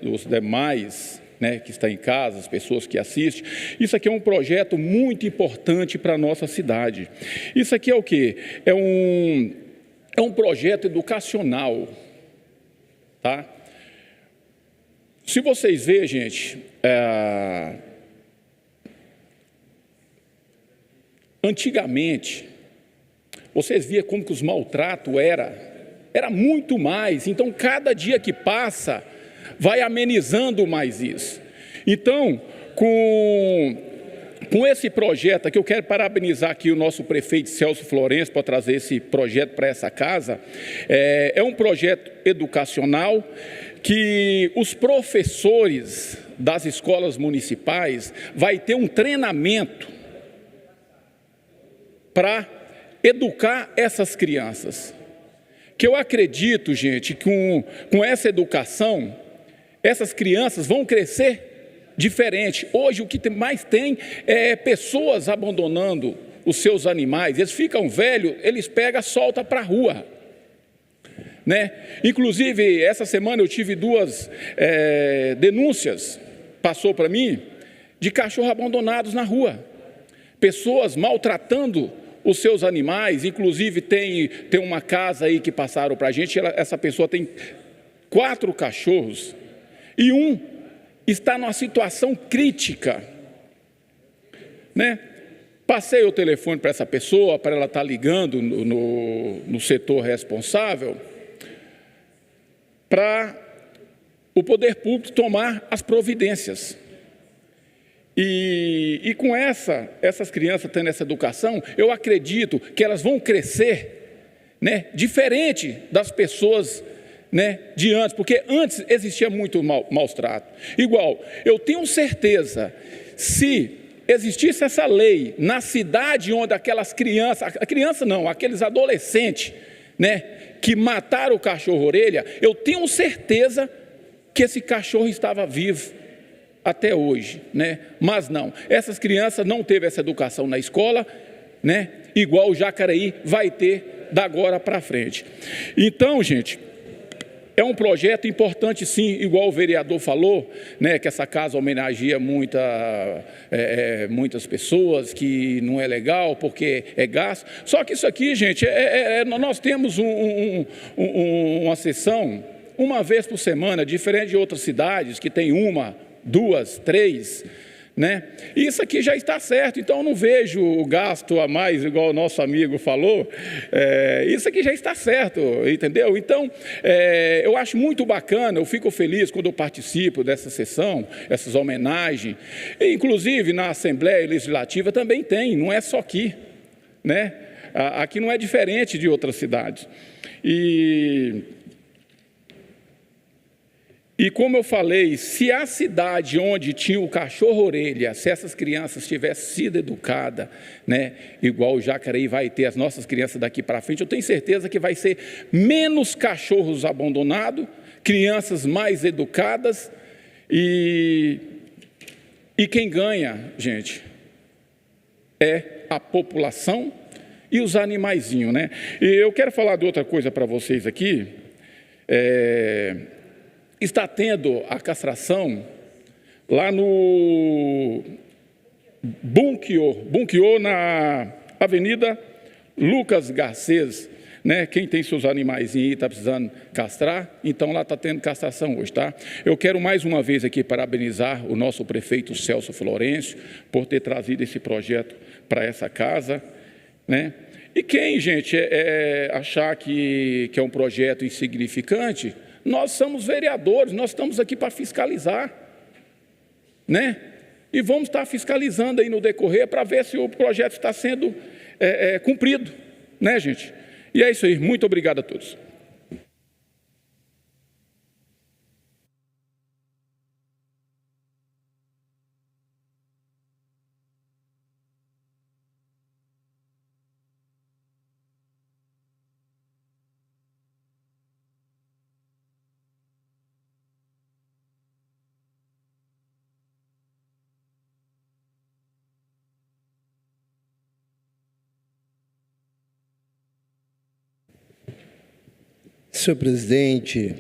os demais, né, que estão em casa, as pessoas que assistem. Isso aqui é um projeto muito importante para a nossa cidade. Isso aqui é o quê? É um projeto educacional, tá? Se vocês verem, gente, antigamente, vocês viam como que os maltratos era muito mais. Então, cada dia que passa, vai amenizando mais isso. Então, com esse projeto aqui, eu quero parabenizar aqui o nosso prefeito Celso Florencio por trazer esse projeto para essa casa. É um projeto educacional que os professores das escolas municipais vai ter um treinamento para educar essas crianças. Que eu acredito, gente, que com essa educação, essas crianças vão crescer diferente. Hoje o que mais tem é pessoas abandonando os seus animais. Eles ficam velhos, eles pegam, soltam para a rua, né? Inclusive, essa semana eu tive 2 denúncias, passou para mim, de cachorros abandonados na rua. Pessoas maltratando os seus animais. Inclusive tem uma casa aí que passaram para a gente, essa pessoa tem 4 cachorros e um está numa situação crítica, né? Passei o telefone para essa pessoa, para ela estar ligando no setor responsável, para o poder público tomar as providências. E com essas crianças tendo essa educação, eu acredito que elas vão crescer, né, diferente das pessoas, né, de antes, porque antes existia muito maus trato. Igual, eu tenho certeza, se existisse essa lei na cidade onde aquelas aqueles adolescentes, né, que mataram o cachorro-orelha, eu tenho certeza que esse cachorro estava vivo até hoje, né? Mas não, essas crianças não teve essa educação na escola, né? Igual o Jacareí vai ter da agora para frente. Então, gente, é um projeto importante sim, igual o vereador falou, né? Que essa casa homenageia muitas pessoas, que não é legal porque é gasto. Só que isso aqui, gente, nós temos uma sessão uma vez por semana, diferente de outras cidades que tem 1, 2, 3, né? Isso aqui já está certo, então eu não vejo o gasto a mais, igual o nosso amigo falou. Isso aqui já está certo, entendeu? Então, eu acho muito bacana, eu fico feliz quando eu participo dessa sessão, essas homenagens. E, inclusive, na Assembleia Legislativa também tem, não é só aqui, né? Aqui não é diferente de outras cidades. E como eu falei, se a cidade onde tinha o cachorro-orelha, se essas crianças tivessem sido educadas, né, igual o Jacareí vai ter as nossas crianças daqui para frente, eu tenho certeza que vai ser menos cachorros abandonados, crianças mais educadas, e quem ganha, gente, é a população e os animaizinhos, né? E eu quero falar de outra coisa para vocês aqui. Está tendo a castração lá no Bunquiô, na Avenida Lucas Garcês, né? Quem tem seus animaizinhos e está precisando castrar, então lá está tendo castração hoje, tá? Eu quero mais uma vez aqui parabenizar o nosso prefeito Celso Florencio por ter trazido esse projeto para essa casa, né? E quem, gente, achar que é um projeto insignificante, nós somos vereadores, nós estamos aqui para fiscalizar, né? E vamos estar fiscalizando aí no decorrer para ver se o projeto está sendo cumprido, né, gente? E é isso aí, muito obrigado a todos. Senhor presidente,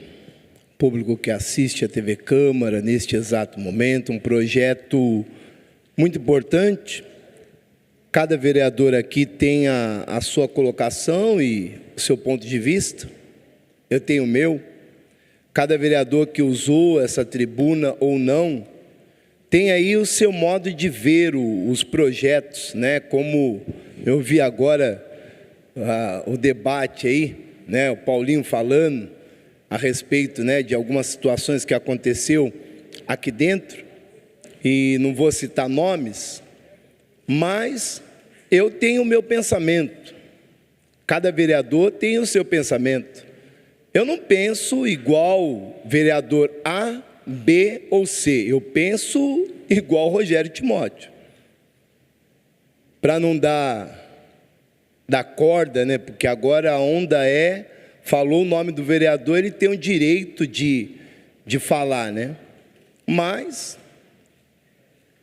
público que assiste a TV Câmara neste exato momento, um projeto muito importante. Cada vereador aqui tem a sua colocação e o seu ponto de vista. Eu tenho o meu. Cada vereador que usou essa tribuna ou não, tem aí o seu modo de ver os projetos, né? Como eu vi agora o debate aí, né, o Paulinho falando a respeito, né, de algumas situações que aconteceu aqui dentro, e não vou citar nomes, mas eu tenho o meu pensamento. Cada vereador tem o seu pensamento. Eu não penso igual vereador A, B ou C. Eu penso igual Rogério Timóteo. Para não dar corda, né? Porque agora a onda falou o nome do vereador, ele tem o direito de falar, né? Mas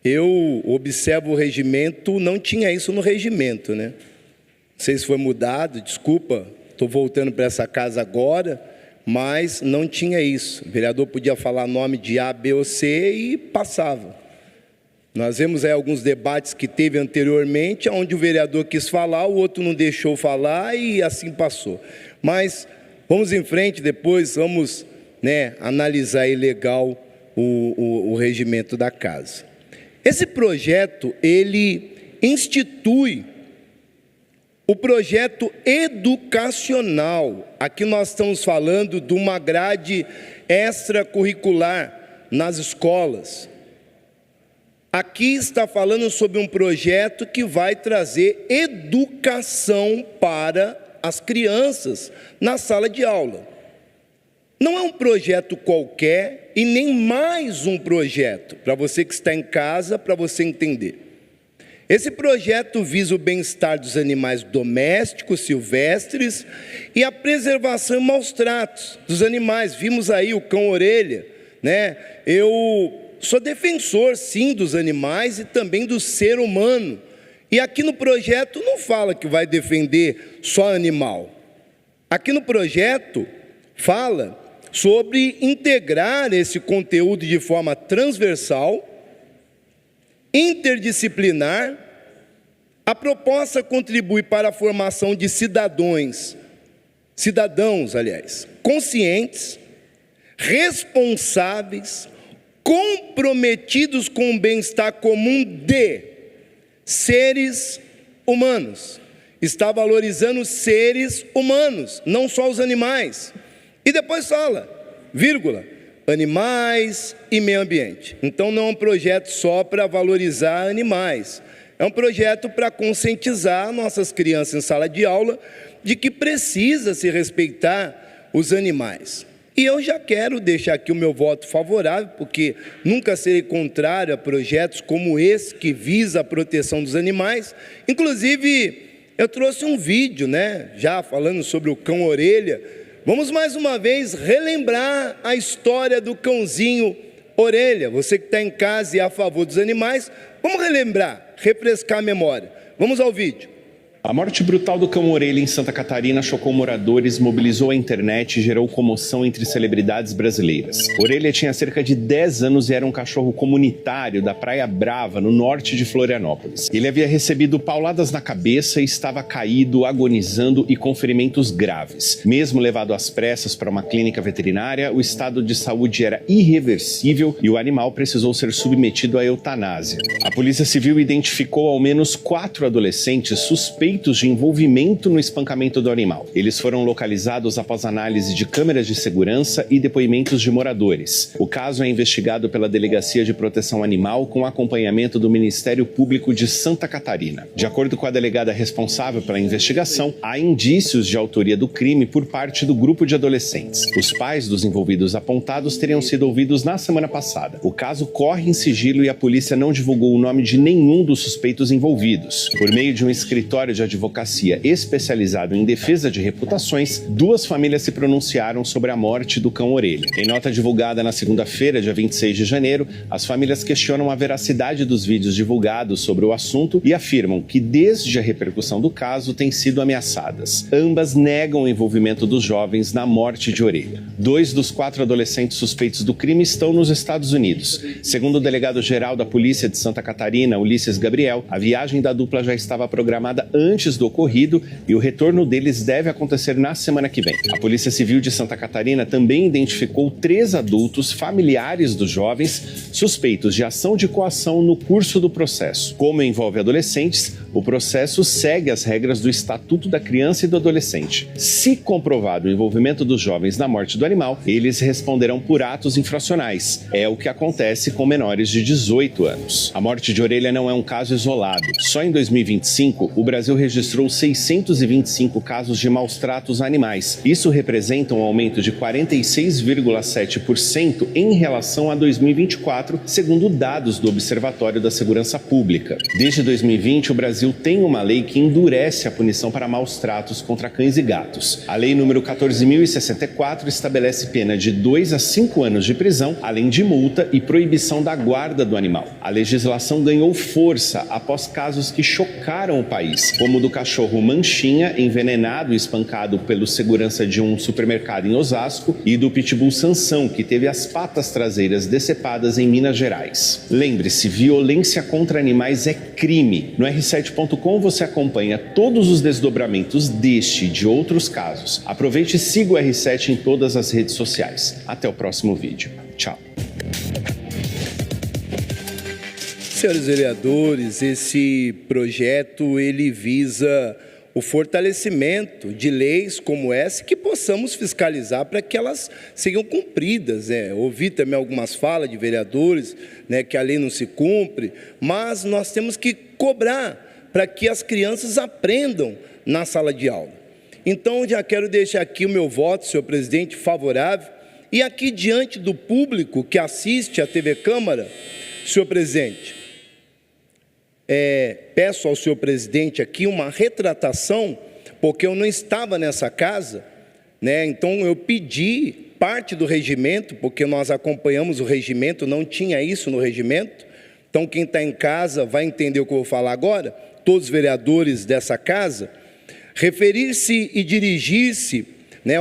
eu observo o regimento, não tinha isso no regimento, né? Não sei se foi mudado, desculpa, estou voltando para essa casa agora, mas não tinha isso. O vereador podia falar nome de A, B ou C e passava. Nós vemos aí alguns debates que teve anteriormente, onde o vereador quis falar, o outro não deixou falar e assim passou. Mas vamos em frente, depois vamos, né, analisar aí legal o regimento da casa. Esse projeto, ele institui o projeto educacional. Aqui nós estamos falando de uma grade extracurricular nas escolas. Aqui está falando sobre um projeto que vai trazer educação para as crianças na sala de aula. Não é um projeto qualquer e nem mais um projeto, para você que está em casa, para você entender. Esse projeto visa o bem-estar dos animais domésticos, silvestres, e a preservação e maus tratos dos animais. Vimos aí o cão-orelha, né? Eu sou defensor, sim, dos animais e também do ser humano. E aqui no projeto não fala que vai defender só animal. Aqui no projeto fala sobre integrar esse conteúdo de forma transversal, interdisciplinar. A proposta contribui para a formação de cidadãos, conscientes, responsáveis, comprometidos com o bem-estar comum de seres humanos. Está valorizando seres humanos, não só os animais. E depois fala, vírgula, animais e meio ambiente. Então não é um projeto só para valorizar animais, é um projeto para conscientizar nossas crianças em sala de aula de que precisa se respeitar os animais. E eu já quero deixar aqui o meu voto favorável, porque nunca serei contrário a projetos como esse, que visa a proteção dos animais. Inclusive, eu trouxe um vídeo, já falando sobre o cão orelha. Vamos mais uma vez relembrar a história do cãozinho orelha. Você que está em casa e é a favor dos animais, vamos relembrar, refrescar a memória. Vamos ao vídeo. A morte brutal do cão orelha em Santa Catarina chocou moradores, mobilizou a internet e gerou comoção entre celebridades brasileiras. Orelha tinha cerca de 10 anos e era um cachorro comunitário da Praia Brava, no norte de Florianópolis. Ele havia recebido pauladas na cabeça e estava caído, agonizando e com ferimentos graves. Mesmo levado às pressas para uma clínica veterinária, o estado de saúde era irreversível e o animal precisou ser submetido à eutanásia. A Polícia Civil identificou ao menos 4 adolescentes suspeitos de envolvimento no espancamento do animal. Eles foram localizados após análise de câmeras de segurança e depoimentos de moradores. O caso é investigado pela Delegacia de Proteção Animal com acompanhamento do Ministério Público de Santa Catarina. De acordo com a delegada responsável pela investigação, há indícios de autoria do crime por parte do grupo de adolescentes. Os pais dos envolvidos apontados teriam sido ouvidos na semana passada. O caso corre em sigilo e a polícia não divulgou o nome de nenhum dos suspeitos envolvidos. Por meio de um escritório de advocacia especializado em defesa de reputações, 2 famílias se pronunciaram sobre a morte do cão orelha. Em nota divulgada na segunda-feira, dia 26 de janeiro, as famílias questionam a veracidade dos vídeos divulgados sobre o assunto e afirmam que desde a repercussão do caso têm sido ameaçadas. Ambas negam o envolvimento dos jovens na morte de orelha. 2 dos 4 adolescentes suspeitos do crime estão nos Estados Unidos. Segundo o delegado-geral da Polícia de Santa Catarina, Ulisses Gabriel, a viagem da dupla já estava programada antes do ocorrido e o retorno deles deve acontecer na semana que vem. A Polícia Civil de Santa Catarina também identificou 3 adultos familiares dos jovens suspeitos de ação de coação no curso do processo. Como envolve adolescentes, o processo segue as regras do Estatuto da Criança e do Adolescente. Se comprovado o envolvimento dos jovens na morte do animal, eles responderão por atos infracionais. É o que acontece com menores de 18 anos. A morte de orelha não é um caso isolado. Só em 2025, o Brasil registrou 625 casos de maus-tratos a animais. Isso representa um aumento de 46,7% em relação a 2024, segundo dados do Observatório da Segurança Pública. Desde 2020, o Brasil tem uma lei que endurece a punição para maus-tratos contra cães e gatos. A Lei número 14.064 estabelece pena de 2 a 5 anos de prisão, além de multa e proibição da guarda do animal. A legislação ganhou força após casos que chocaram o país, como o do cachorro Manchinha, envenenado e espancado pelo segurança de um supermercado em Osasco, e do pitbull Sansão, que teve as patas traseiras decepadas em Minas Gerais. Lembre-se, violência contra animais é crime. No R7.com você acompanha todos os desdobramentos deste e de outros casos. Aproveite e siga o R7 em todas as redes sociais. Até o próximo vídeo. Tchau. Senhores vereadores, esse projeto ele visa o fortalecimento de leis como essa, que possamos fiscalizar para que elas sejam cumpridas. Ouvi também algumas falas de vereadores, que a lei não se cumpre, mas nós temos que cobrar para que as crianças aprendam na sala de aula. Então, já quero deixar aqui o meu voto, senhor presidente, favorável, e aqui diante do público que assiste à TV Câmara, senhor presidente, peço ao senhor presidente aqui uma retratação, porque eu não estava nessa casa, então eu pedi parte do regimento, porque nós acompanhamos o regimento, não tinha isso no regimento. Então quem está em casa vai entender o que eu vou falar agora, todos os vereadores dessa casa, referir-se e dirigir-se,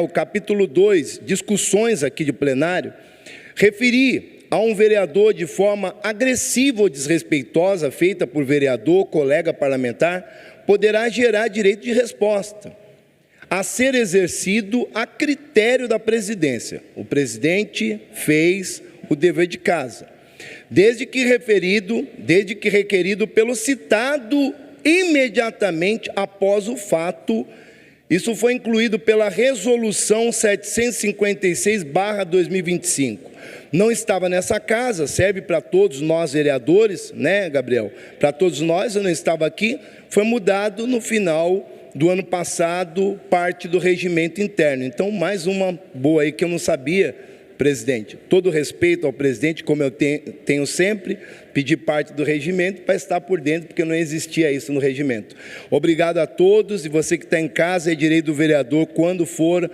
o capítulo 2, discussões aqui de plenário, referir a um vereador de forma agressiva ou desrespeitosa, feita por vereador, colega parlamentar, poderá gerar direito de resposta, a ser exercido a critério da presidência. O presidente fez o dever de casa, desde que requerido pelo citado imediatamente após o fato. Isso foi incluído pela Resolução 756/2025. Não estava nessa casa, serve para todos nós vereadores, né, Gabriel? Para todos nós, eu não estava aqui, foi mudado no final do ano passado, parte do regimento interno. Então, mais uma boa aí que eu não sabia, presidente. Todo respeito ao presidente, como eu tenho sempre, pedir parte do regimento para estar por dentro, porque não existia isso no regimento. Obrigado a todos, e você que está em casa, é direito do vereador, quando for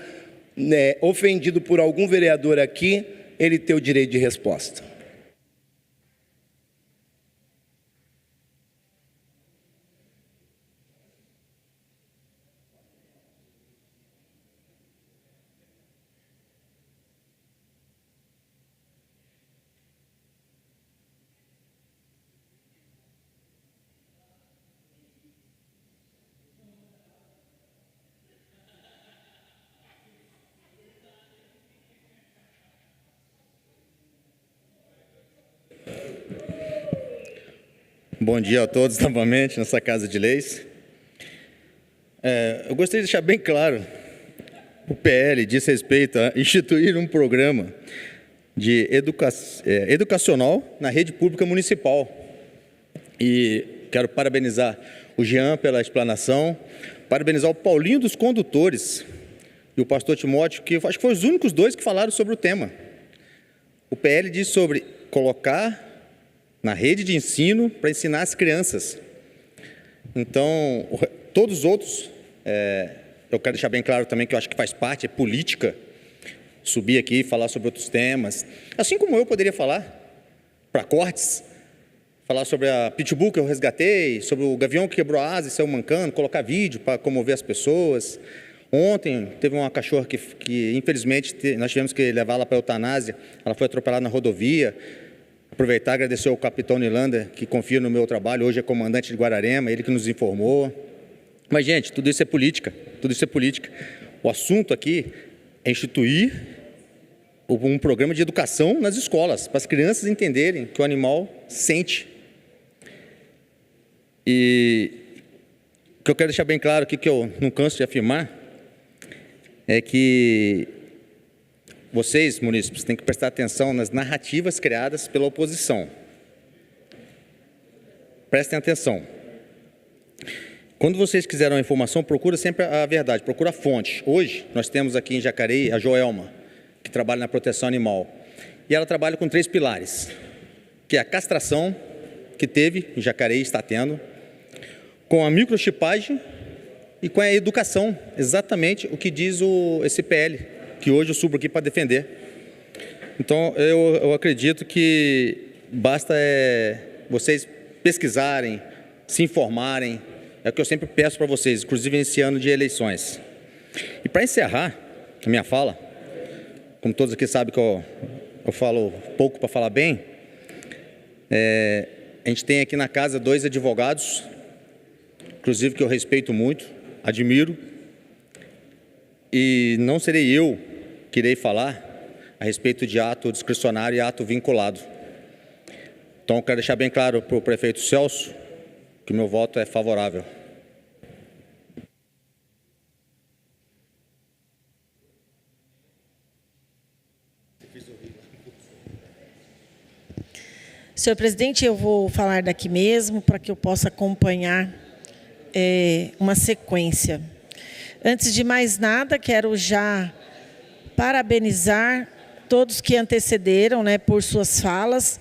ofendido por algum vereador aqui, ele ter o direito de resposta. Bom dia a todos novamente nessa Casa de Leis. Eu gostaria de deixar bem claro, o PL diz respeito a instituir um programa de educacional na rede pública municipal. E quero parabenizar o Jean pela explanação, parabenizar o Paulinho dos Condutores e o pastor Timóteo, que acho que foram os únicos dois que falaram sobre o tema. O PL diz sobre colocar na rede de ensino para ensinar as crianças. Então, todos os outros, eu quero deixar bem claro também que eu acho que faz parte, é política, subir aqui e falar sobre outros temas. Assim como eu poderia falar para cortes, falar sobre a pitbull que eu resgatei, sobre o gavião que quebrou a asa e saiu mancando, colocar vídeo para comover as pessoas. Ontem teve uma cachorra que infelizmente nós tivemos que levá-la para a eutanásia, ela foi atropelada na rodovia. Aproveitar e agradecer ao capitão Nilander, que confia no meu trabalho, hoje é comandante de Guararema, ele que nos informou. Mas, gente, tudo isso é política, tudo isso é política. O assunto aqui é instituir um programa de educação nas escolas, para as crianças entenderem que o animal sente. E o que eu quero deixar bem claro aqui, que eu não canso de afirmar, é que vocês, munícipes, têm que prestar atenção nas narrativas criadas pela oposição. Prestem atenção. Quando vocês quiserem uma informação, procura sempre a verdade, procura a fonte. Hoje, nós temos aqui em Jacareí a Joelma, que trabalha na proteção animal. E ela trabalha com 3 pilares, que é a castração, que teve em Jacareí, está tendo, com a microchipagem e com a educação, exatamente o que diz esse PL, que hoje eu subo aqui para defender. Então, eu acredito que basta vocês pesquisarem, se informarem, é o que eu sempre peço para vocês, inclusive nesse ano de eleições. E para encerrar a minha fala, como todos aqui sabem que eu falo pouco para falar bem, a gente tem aqui na casa 2 advogados, inclusive que eu respeito muito, admiro, e não serei eu que irei falar a respeito de ato discricionário e ato vinculado. Então, eu quero deixar bem claro para o prefeito Celso que o meu voto é favorável. Senhor presidente, eu vou falar daqui mesmo para que eu possa acompanhar uma sequência. Antes de mais nada, quero já parabenizar todos que antecederam, por suas falas,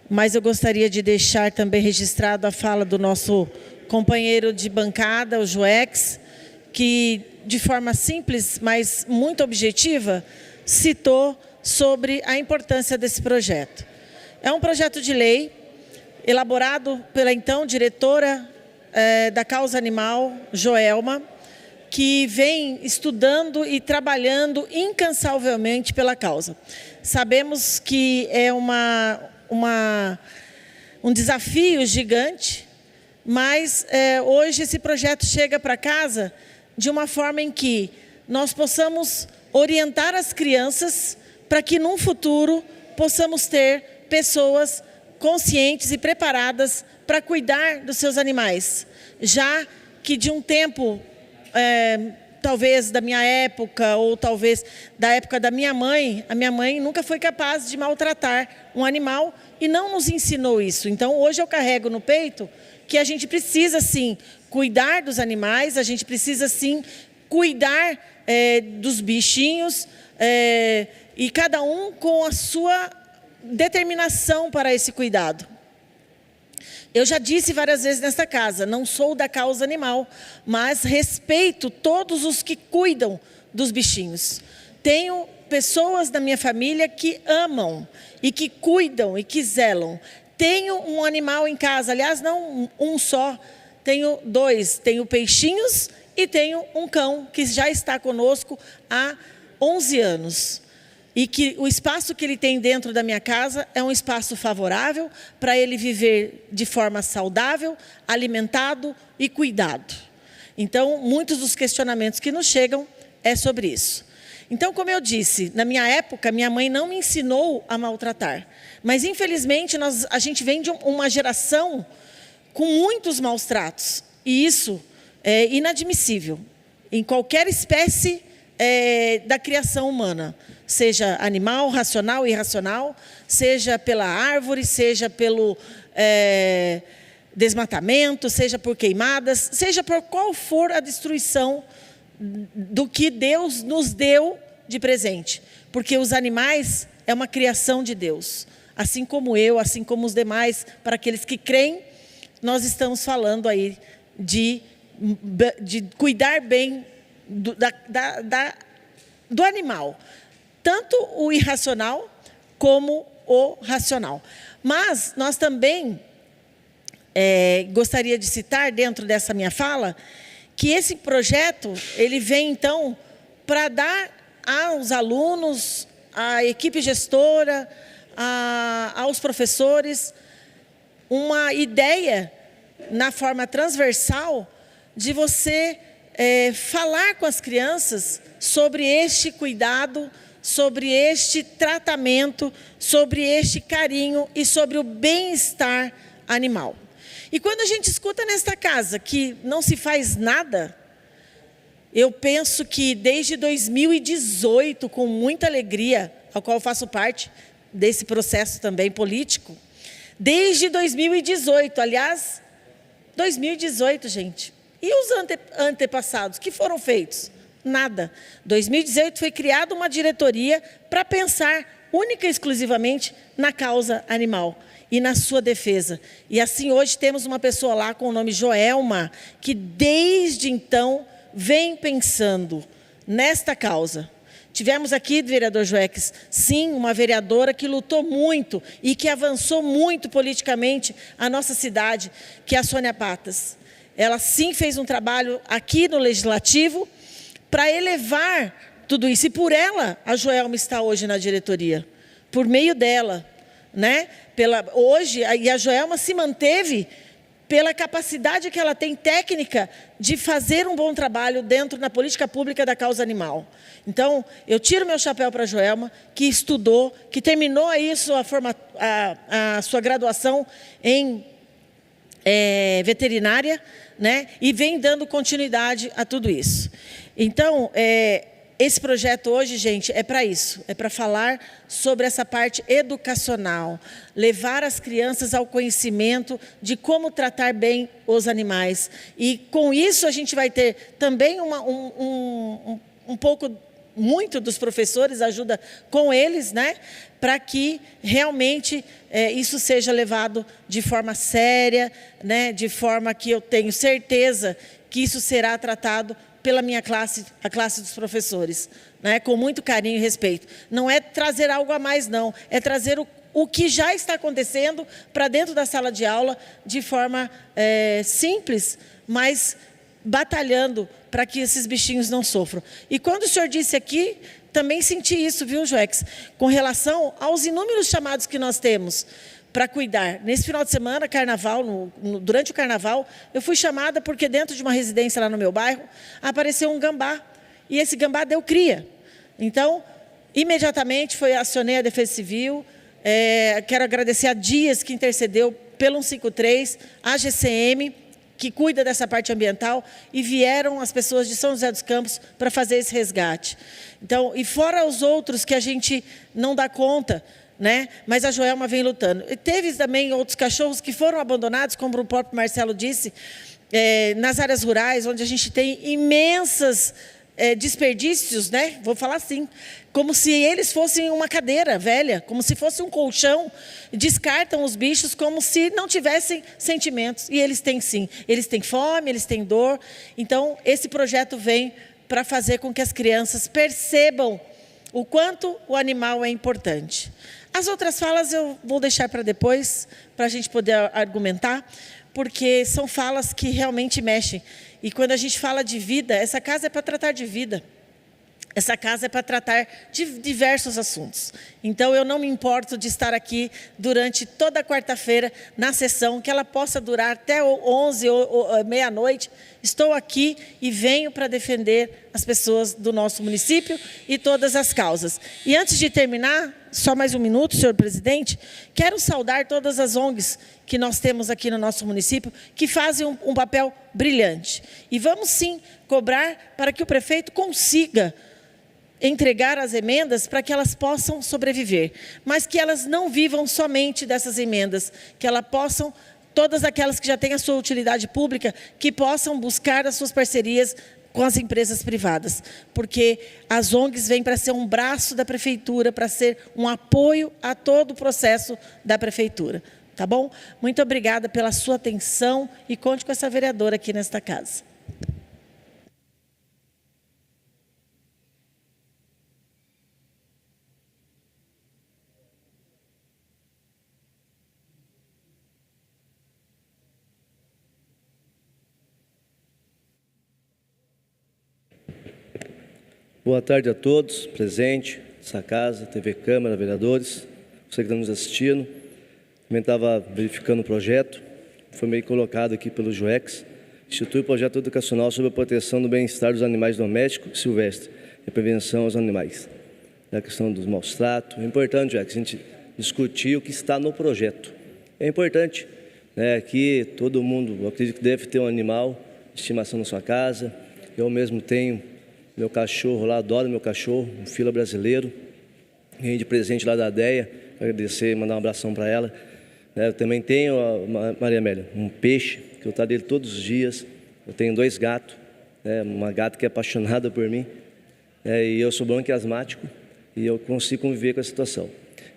mas eu gostaria de deixar também registrado a fala do nosso companheiro de bancada, o Joex, que de forma simples, mas muito objetiva, citou sobre a importância desse projeto. É um projeto de lei elaborado pela então diretora da causa animal, Joelma, que vem estudando e trabalhando incansavelmente pela causa. Sabemos que é um desafio gigante, mas hoje esse projeto chega para casa de uma forma em que nós possamos orientar as crianças para que, num futuro, possamos ter pessoas conscientes e preparadas para cuidar dos seus animais. Já que de um tempo, talvez da minha época, ou talvez da época da minha mãe, a minha mãe nunca foi capaz de maltratar um animal e não nos ensinou isso. Então, hoje eu carrego no peito que a gente precisa, sim, cuidar dos animais, a gente precisa, sim, cuidar dos bichinhos, e cada um com a sua determinação para esse cuidado. Eu já disse várias vezes nesta casa, não sou da causa animal, mas respeito todos os que cuidam dos bichinhos. Tenho pessoas da minha família que amam e que cuidam e que zelam. Tenho um animal em casa, aliás, não um só, tenho 2. Tenho peixinhos e tenho um cão que já está conosco há 11 anos. E que o espaço que ele tem dentro da minha casa é um espaço favorável para ele viver de forma saudável, alimentado e cuidado. Então, muitos dos questionamentos que nos chegam é sobre isso. Então, como eu disse, na minha época, minha mãe não me ensinou a maltratar. Mas, infelizmente, a gente vem de uma geração com muitos maus tratos. E isso é inadmissível em qualquer espécie da criação humana, seja animal, racional, irracional, seja pela árvore, seja pelo desmatamento, seja por queimadas, seja por qual for a destruição do que Deus nos deu de presente. Porque os animais é uma criação de Deus. Assim como eu, assim como os demais, para aqueles que creem, nós estamos falando aí de cuidar bem do animal, tanto o irracional como o racional. Mas nós também gostaria de citar dentro dessa minha fala que esse projeto ele vem então para dar aos alunos, à equipe gestora, aos professores uma ideia na forma transversal de você falar com as crianças sobre este cuidado, sobre este tratamento, sobre este carinho e sobre o bem-estar animal. E quando a gente escuta nesta casa que não se faz nada, eu penso que desde 2018, com muita alegria, ao qual eu faço parte desse processo também político, desde 2018, aliás, 2018, gente. E os antepassados, que foram feitos? Nada. 2018 foi criada uma diretoria para pensar única e exclusivamente na causa animal e na sua defesa. E assim hoje temos uma pessoa lá com o nome Joelma, que desde então vem pensando nesta causa. Tivemos aqui, vereador Joex, sim, uma vereadora que lutou muito e que avançou muito politicamente a nossa cidade, que é a Sônia Patas. Ela sim fez um trabalho aqui no Legislativo para elevar tudo isso. E por ela, a Joelma está hoje na diretoria. Por meio dela, né? Hoje, e a Joelma se manteve pela capacidade que ela tem técnica de fazer um bom trabalho dentro da política pública da causa animal. Então, eu tiro meu chapéu para a Joelma, que estudou, que terminou aí a sua graduação em veterinária, né? E vem dando continuidade a tudo isso. Então, esse projeto hoje, gente, é para isso, é para falar sobre essa parte educacional, levar as crianças ao conhecimento de como tratar bem os animais. E com isso a gente vai ter também um pouco, muito dos professores, ajuda com eles, né? Para que realmente isso seja levado de forma séria, né? De forma que eu tenho certeza que isso será tratado pela minha classe, a classe dos professores, né? Com muito carinho e respeito. Não é trazer algo a mais, não. É trazer o que já está acontecendo para dentro da sala de aula de forma simples, mas batalhando para que esses bichinhos não sofram. E quando o senhor disse aqui, também senti isso, viu, Joex? Com relação aos inúmeros chamados que nós temos para cuidar. Nesse final de semana, carnaval, durante o carnaval, eu fui chamada porque dentro de uma residência lá no meu bairro, apareceu um gambá. E esse gambá deu cria. Então, imediatamente acionei a Defesa Civil, Quero agradecer a Dias, que intercedeu pelo 153, a GCM, que cuida dessa parte ambiental, e vieram as pessoas de São José dos Campos para fazer esse resgate. Então, e fora os outros que a gente não dá conta, né? Mas a Joelma vem lutando. E teve também outros cachorros que foram abandonados, como o próprio Marcelo disse, nas áreas rurais, onde a gente tem imensas desperdícios, né? Vou falar assim, como se eles fossem uma cadeira velha, como se fosse um colchão, descartam os bichos como se não tivessem sentimentos, e eles têm sim, eles têm fome, eles têm dor. Então, esse projeto vem para fazer com que as crianças percebam o quanto o animal é importante. As outras falas eu vou deixar para depois, para a gente poder argumentar, porque são falas que realmente mexem. E quando a gente fala de vida, essa casa é para tratar de vida. Essa casa é para tratar de diversos assuntos. Então, eu não me importo de estar aqui durante toda a quarta-feira na sessão, que ela possa durar até 11 ou meia-noite. Estou aqui e venho para defender as pessoas do nosso município e todas as causas. E antes de terminar, só mais um minuto, senhor presidente, quero saudar todas as ONGs que nós temos aqui no nosso município, que fazem um papel brilhante. E vamos sim cobrar para que o prefeito consiga entregar as emendas para que elas possam sobreviver, mas que elas não vivam somente dessas emendas, que elas possam, todas aquelas que já têm a sua utilidade pública, que possam buscar as suas parcerias com as empresas privadas, porque as ONGs vêm para ser um braço da prefeitura, para ser um apoio a todo o processo da prefeitura. Tá bom? Muito obrigada pela sua atenção e conte com essa vereadora aqui nesta casa. Boa tarde a todos, presente, essa casa, TV Câmara, vereadores, você que está nos assistindo. Também estava verificando o projeto, foi meio colocado aqui pelo JUEX, institui o projeto educacional sobre a proteção do bem-estar dos animais domésticos e silvestres e a prevenção aos animais. Da questão dos maus tratos, é importante, JUEX, a gente discutir o que está no projeto. É importante, né, aqui todo mundo, eu acredito que deve ter um animal de estimação na sua casa. Eu mesmo tenho meu cachorro lá, adoro meu cachorro, um fila brasileiro, ganhei de presente lá da DEA, agradecer e mandar um abração para ela. Eu também tenho, Maria Amélia, um peixe, que eu trato dele todos os dias. Eu tenho 2 gatos, uma gata que é apaixonada por mim, e eu sou bronquiasmático, e eu consigo conviver com a situação.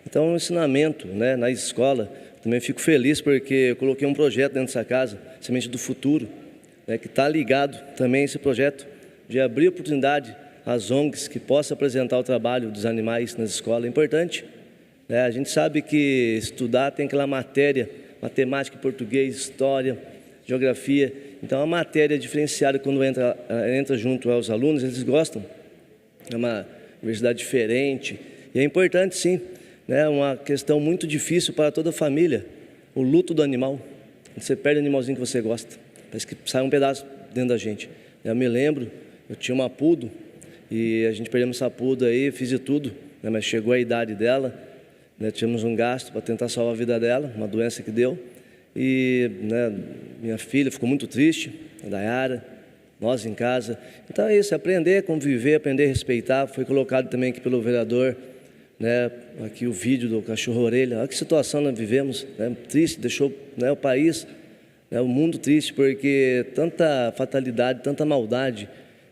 Então, o ensinamento, né, na escola, também fico feliz porque eu coloquei um projeto dentro dessa casa, Semente do Futuro, que está ligado também a esse projeto, de abrir oportunidade às ONGs que possam apresentar o trabalho dos animais nas escolas. É importante. A gente sabe que estudar tem aquela matéria, matemática, português, história, geografia. Então, a matéria diferenciada, quando entra junto aos alunos, eles gostam. É uma universidade diferente. E é importante, sim. É uma questão muito difícil para toda a família. O luto do animal. Você perde o animalzinho que você gosta. Parece que sai um pedaço dentro da gente. Eu me lembro, eu tinha uma pudo, e a gente perdemos essa pudo aí, fiz de tudo, né, mas chegou a idade dela, né, tínhamos um gasto para tentar salvar a vida dela, uma doença que deu, e né, minha filha ficou muito triste, a Dayara, nós em casa. Então é isso, aprender a conviver, aprender a respeitar. Foi colocado também aqui pelo vereador, né, aqui o vídeo do cachorro-orelha. Olha que situação nós vivemos, né, triste, deixou, né, o país, né, o mundo triste, porque tanta fatalidade, tanta maldade.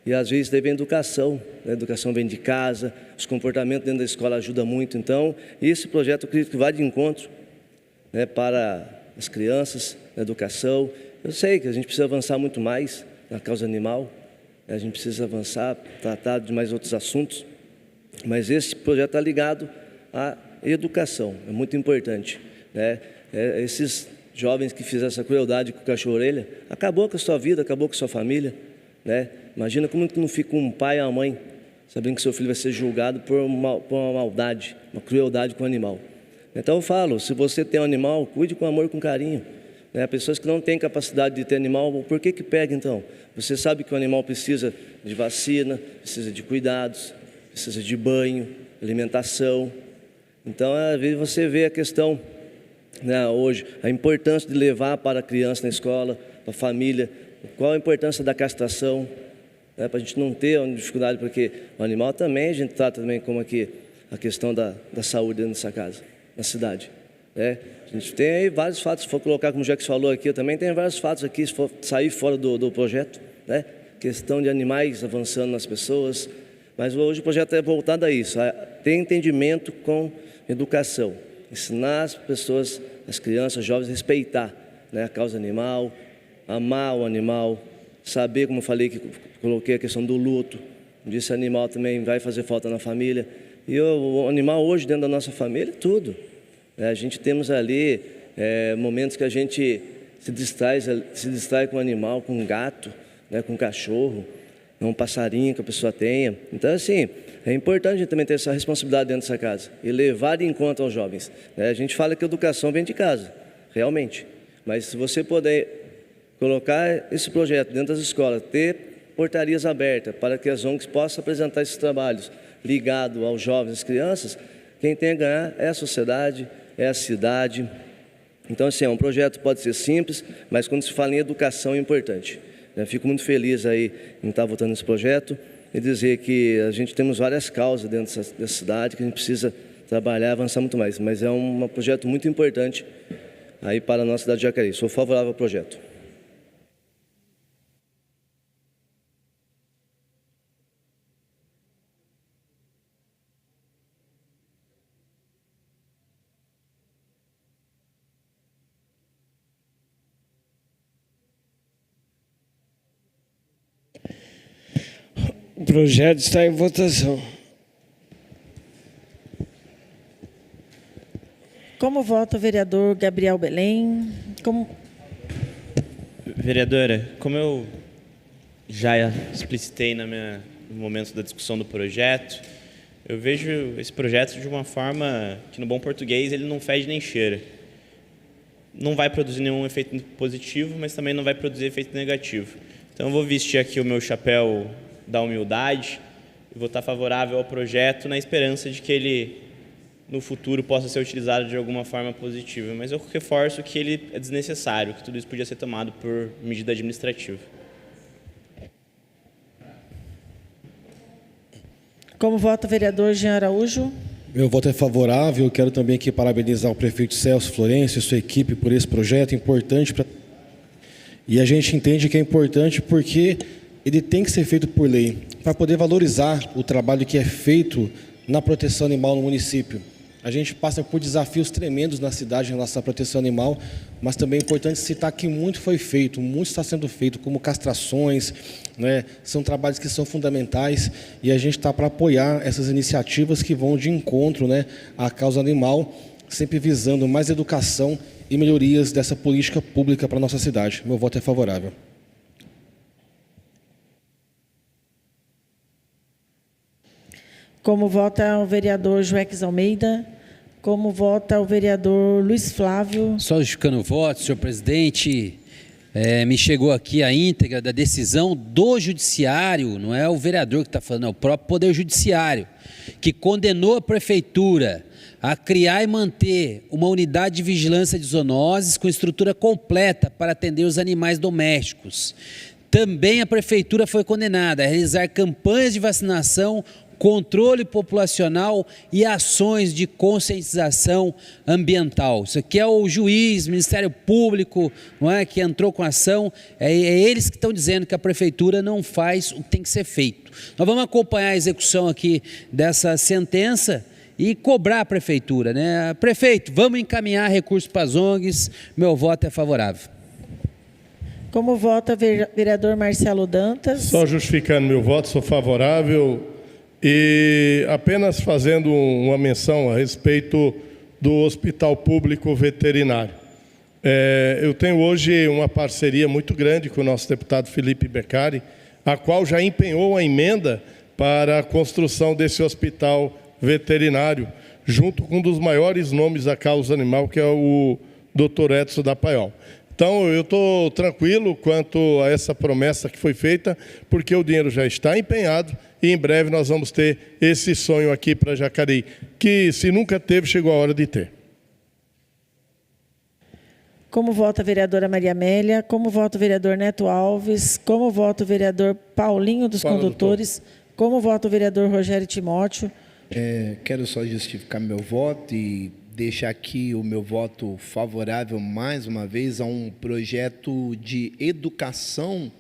E às vezes teve a educação, né? A educação vem de casa, os comportamentos dentro da escola ajudam muito. Então, esse projeto eu acredito que vai de encontro, né, para as crianças, na educação. Eu sei que a gente precisa avançar muito mais na causa animal, né? A gente precisa avançar, tratar de mais outros assuntos, mas esse projeto está ligado à educação, é muito importante, né? Esses jovens que fizeram essa crueldade com o cachorro-orelha, acabou com a sua vida, acabou com a sua família, né? Imagina como que não fica um pai e uma mãe sabendo que seu filho vai ser julgado por uma maldade, uma crueldade com o animal. Então eu falo, se você tem um animal, cuide com amor e com carinho. Né? Pessoas que não têm capacidade de ter animal, por que pega então? Você sabe que o animal precisa de vacina, precisa de cuidados, precisa de banho, alimentação. Então, às vezes você vê a questão, né, hoje, a importância de levar para a criança na escola, para a família, qual a importância da castração, né, para a gente não ter uma dificuldade, porque o animal também, a gente trata também como aqui a questão da saúde dentro dessa casa, na cidade. Né? A gente tem aí vários fatos, se for colocar, como o Jax falou aqui, eu também tenho vários fatos aqui, se for sair fora do projeto, né? Questão de animais avançando nas pessoas, mas hoje o projeto é voltado a isso, a ter entendimento com educação, ensinar as pessoas, as crianças, os jovens, a respeitar, né, a causa animal, amar o animal, saber, como eu falei, que coloquei a questão do luto, esse animal também vai fazer falta na família, e o animal hoje dentro da nossa família é tudo. A gente temos ali momentos que a gente se distrai com o animal, com um gato, né, com um cachorro, um passarinho que a pessoa tenha. Então, assim, é importante a gente também ter essa responsabilidade dentro dessa casa e levar em conta aos jovens. A gente fala que a educação vem de casa, realmente. Mas se você puder colocar esse projeto dentro das escolas, ter portarias abertas para que as ONGs possam apresentar esses trabalhos ligados aos jovens, às crianças, quem tem a ganhar é a sociedade, é a cidade. Então, assim, um projeto pode ser simples, mas quando se fala em educação é importante. Eu fico muito feliz aí em estar votando nesse projeto e dizer que a gente temos várias causas dentro dessa cidade que a gente precisa trabalhar e avançar muito mais. Mas é um projeto muito importante aí para a nossa cidade de Jacareí. Sou favorável ao projeto. O projeto está em votação. Como vota o vereador Gabriel Belém? Vereadora, como eu já explicitei no momento da discussão do projeto, eu vejo esse projeto de uma forma que, no bom português, ele não fede nem cheira. Não vai produzir nenhum efeito positivo, mas também não vai produzir efeito negativo. Então, eu vou vestir aqui o meu chapéu da humildade e votar favorável ao projeto na esperança de que ele, no futuro, possa ser utilizado de alguma forma positiva. Mas eu reforço que ele é desnecessário, que tudo isso podia ser tomado por medida administrativa. Como vota o vereador Jean Araújo? Meu voto é favorável. Quero também aqui parabenizar o prefeito Celso Florencio e sua equipe por esse projeto importante. E a gente entende que é importante porque ele tem que ser feito por lei, para poder valorizar o trabalho que é feito na proteção animal no município. A gente passa por desafios tremendos na cidade em relação à proteção animal, mas também é importante citar que muito foi feito, muito está sendo feito, como castrações, né? São trabalhos que são fundamentais e a gente está para apoiar essas iniciativas que vão de encontro, né, à causa animal, sempre visando mais educação e melhorias dessa política pública para a nossa cidade. Meu voto é favorável. Como vota o vereador Joex Almeida? Como vota o vereador Luiz Flávio? Só justificando o voto, senhor presidente, me chegou aqui a íntegra da decisão do judiciário, não é o vereador que está falando, é o próprio Poder Judiciário, que condenou a prefeitura a criar e manter uma unidade de vigilância de zoonoses com estrutura completa para atender os animais domésticos. Também a prefeitura foi condenada a realizar campanhas de vacinação, controle populacional e ações de conscientização ambiental. Isso aqui é o juiz, Ministério Público, não é, que entrou com a ação, é eles que estão dizendo que a prefeitura não faz o que tem que ser feito. Nós vamos acompanhar a execução aqui dessa sentença e cobrar a prefeitura, né? Prefeito, vamos encaminhar recursos para as ONGs, meu voto é favorável. Como vota o vereador Marcelo Dantas? Só justificando meu voto, sou favorável. E apenas fazendo uma menção a respeito do Hospital Público Veterinário. Eu tenho hoje uma parceria muito grande com o nosso deputado Felipe Beccari, a qual já empenhou a emenda para a construção desse hospital veterinário, junto com um dos maiores nomes da causa animal, que é o Dr. Edson da Paiol. Então, eu estou tranquilo quanto a essa promessa que foi feita, porque o dinheiro já está empenhado e em breve nós vamos ter esse sonho aqui para Jacareí, que se nunca teve, chegou a hora de ter. Como vota a vereadora Maria Amélia? Como vota o vereador Neto Alves? Como vota o vereador Paulinho dos Condutores? Como vota o vereador Rogério Timóteo? Quero só justificar meu voto e deixar aqui o meu voto favorável, mais uma vez, a um projeto de educação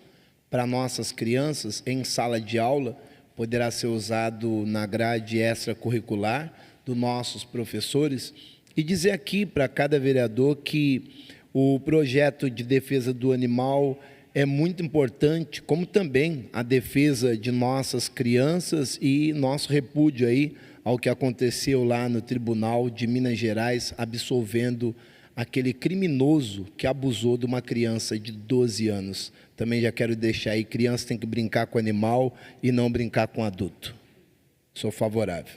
para nossas crianças em sala de aula. Poderá ser usado na grade extracurricular dos nossos professores. E dizer aqui para cada vereador que o projeto de defesa do animal é muito importante, como também a defesa de nossas crianças e nosso repúdio aí ao que aconteceu lá no Tribunal de Minas Gerais, absolvendo aquele criminoso que abusou de uma criança de 12 anos. Também já quero deixar aí, criança tem que brincar com animal e não brincar com adulto. Sou favorável.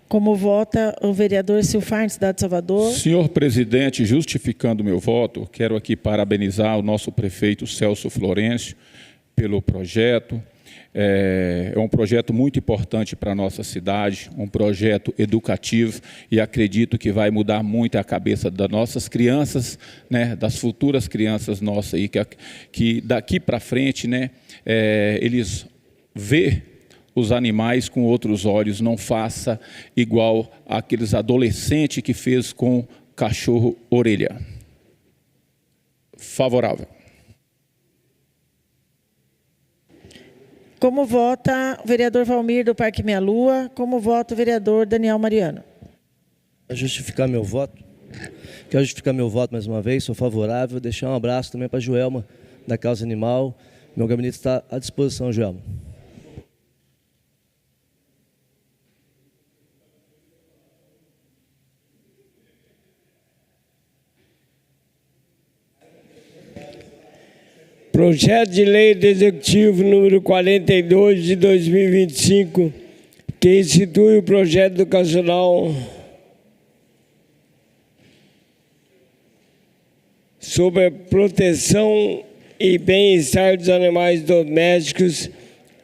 Como vota o vereador Silfar, de Cidade de Salvador? Senhor presidente, justificando meu voto, quero aqui parabenizar o nosso prefeito Celso Florencio pelo projeto. É um projeto muito importante para a nossa cidade, um projeto educativo, e acredito que vai mudar muito a cabeça das nossas crianças, né, das futuras crianças nossas, aí, que daqui para frente, né, eles vê os animais com outros olhos, não faça igual aqueles adolescentes que fez com cachorro orelha. Favorável. Como vota o vereador Valmir do Parque Meia Lua? Como vota o vereador Daniel Mariano? Quero justificar meu voto mais uma vez, sou favorável. Deixar um abraço também para a Joelma, da Causa Animal. Meu gabinete está à disposição, Joelma. Projeto de Lei do Executivo número 42 de 2025, que institui o projeto educacional sobre a proteção e bem-estar dos animais domésticos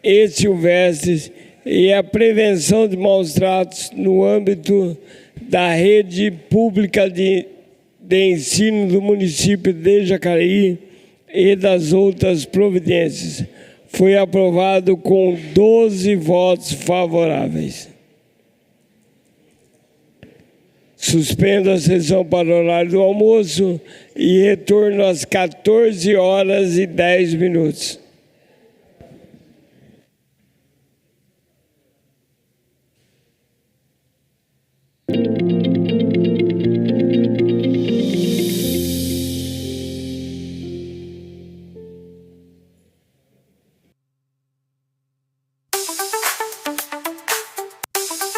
e silvestres e a prevenção de maus-tratos no âmbito da rede pública de ensino do município de Jacareí e das outras providências. Foi aprovado com 12 votos favoráveis. Suspendo a sessão para o horário do almoço e retorno às 14h10.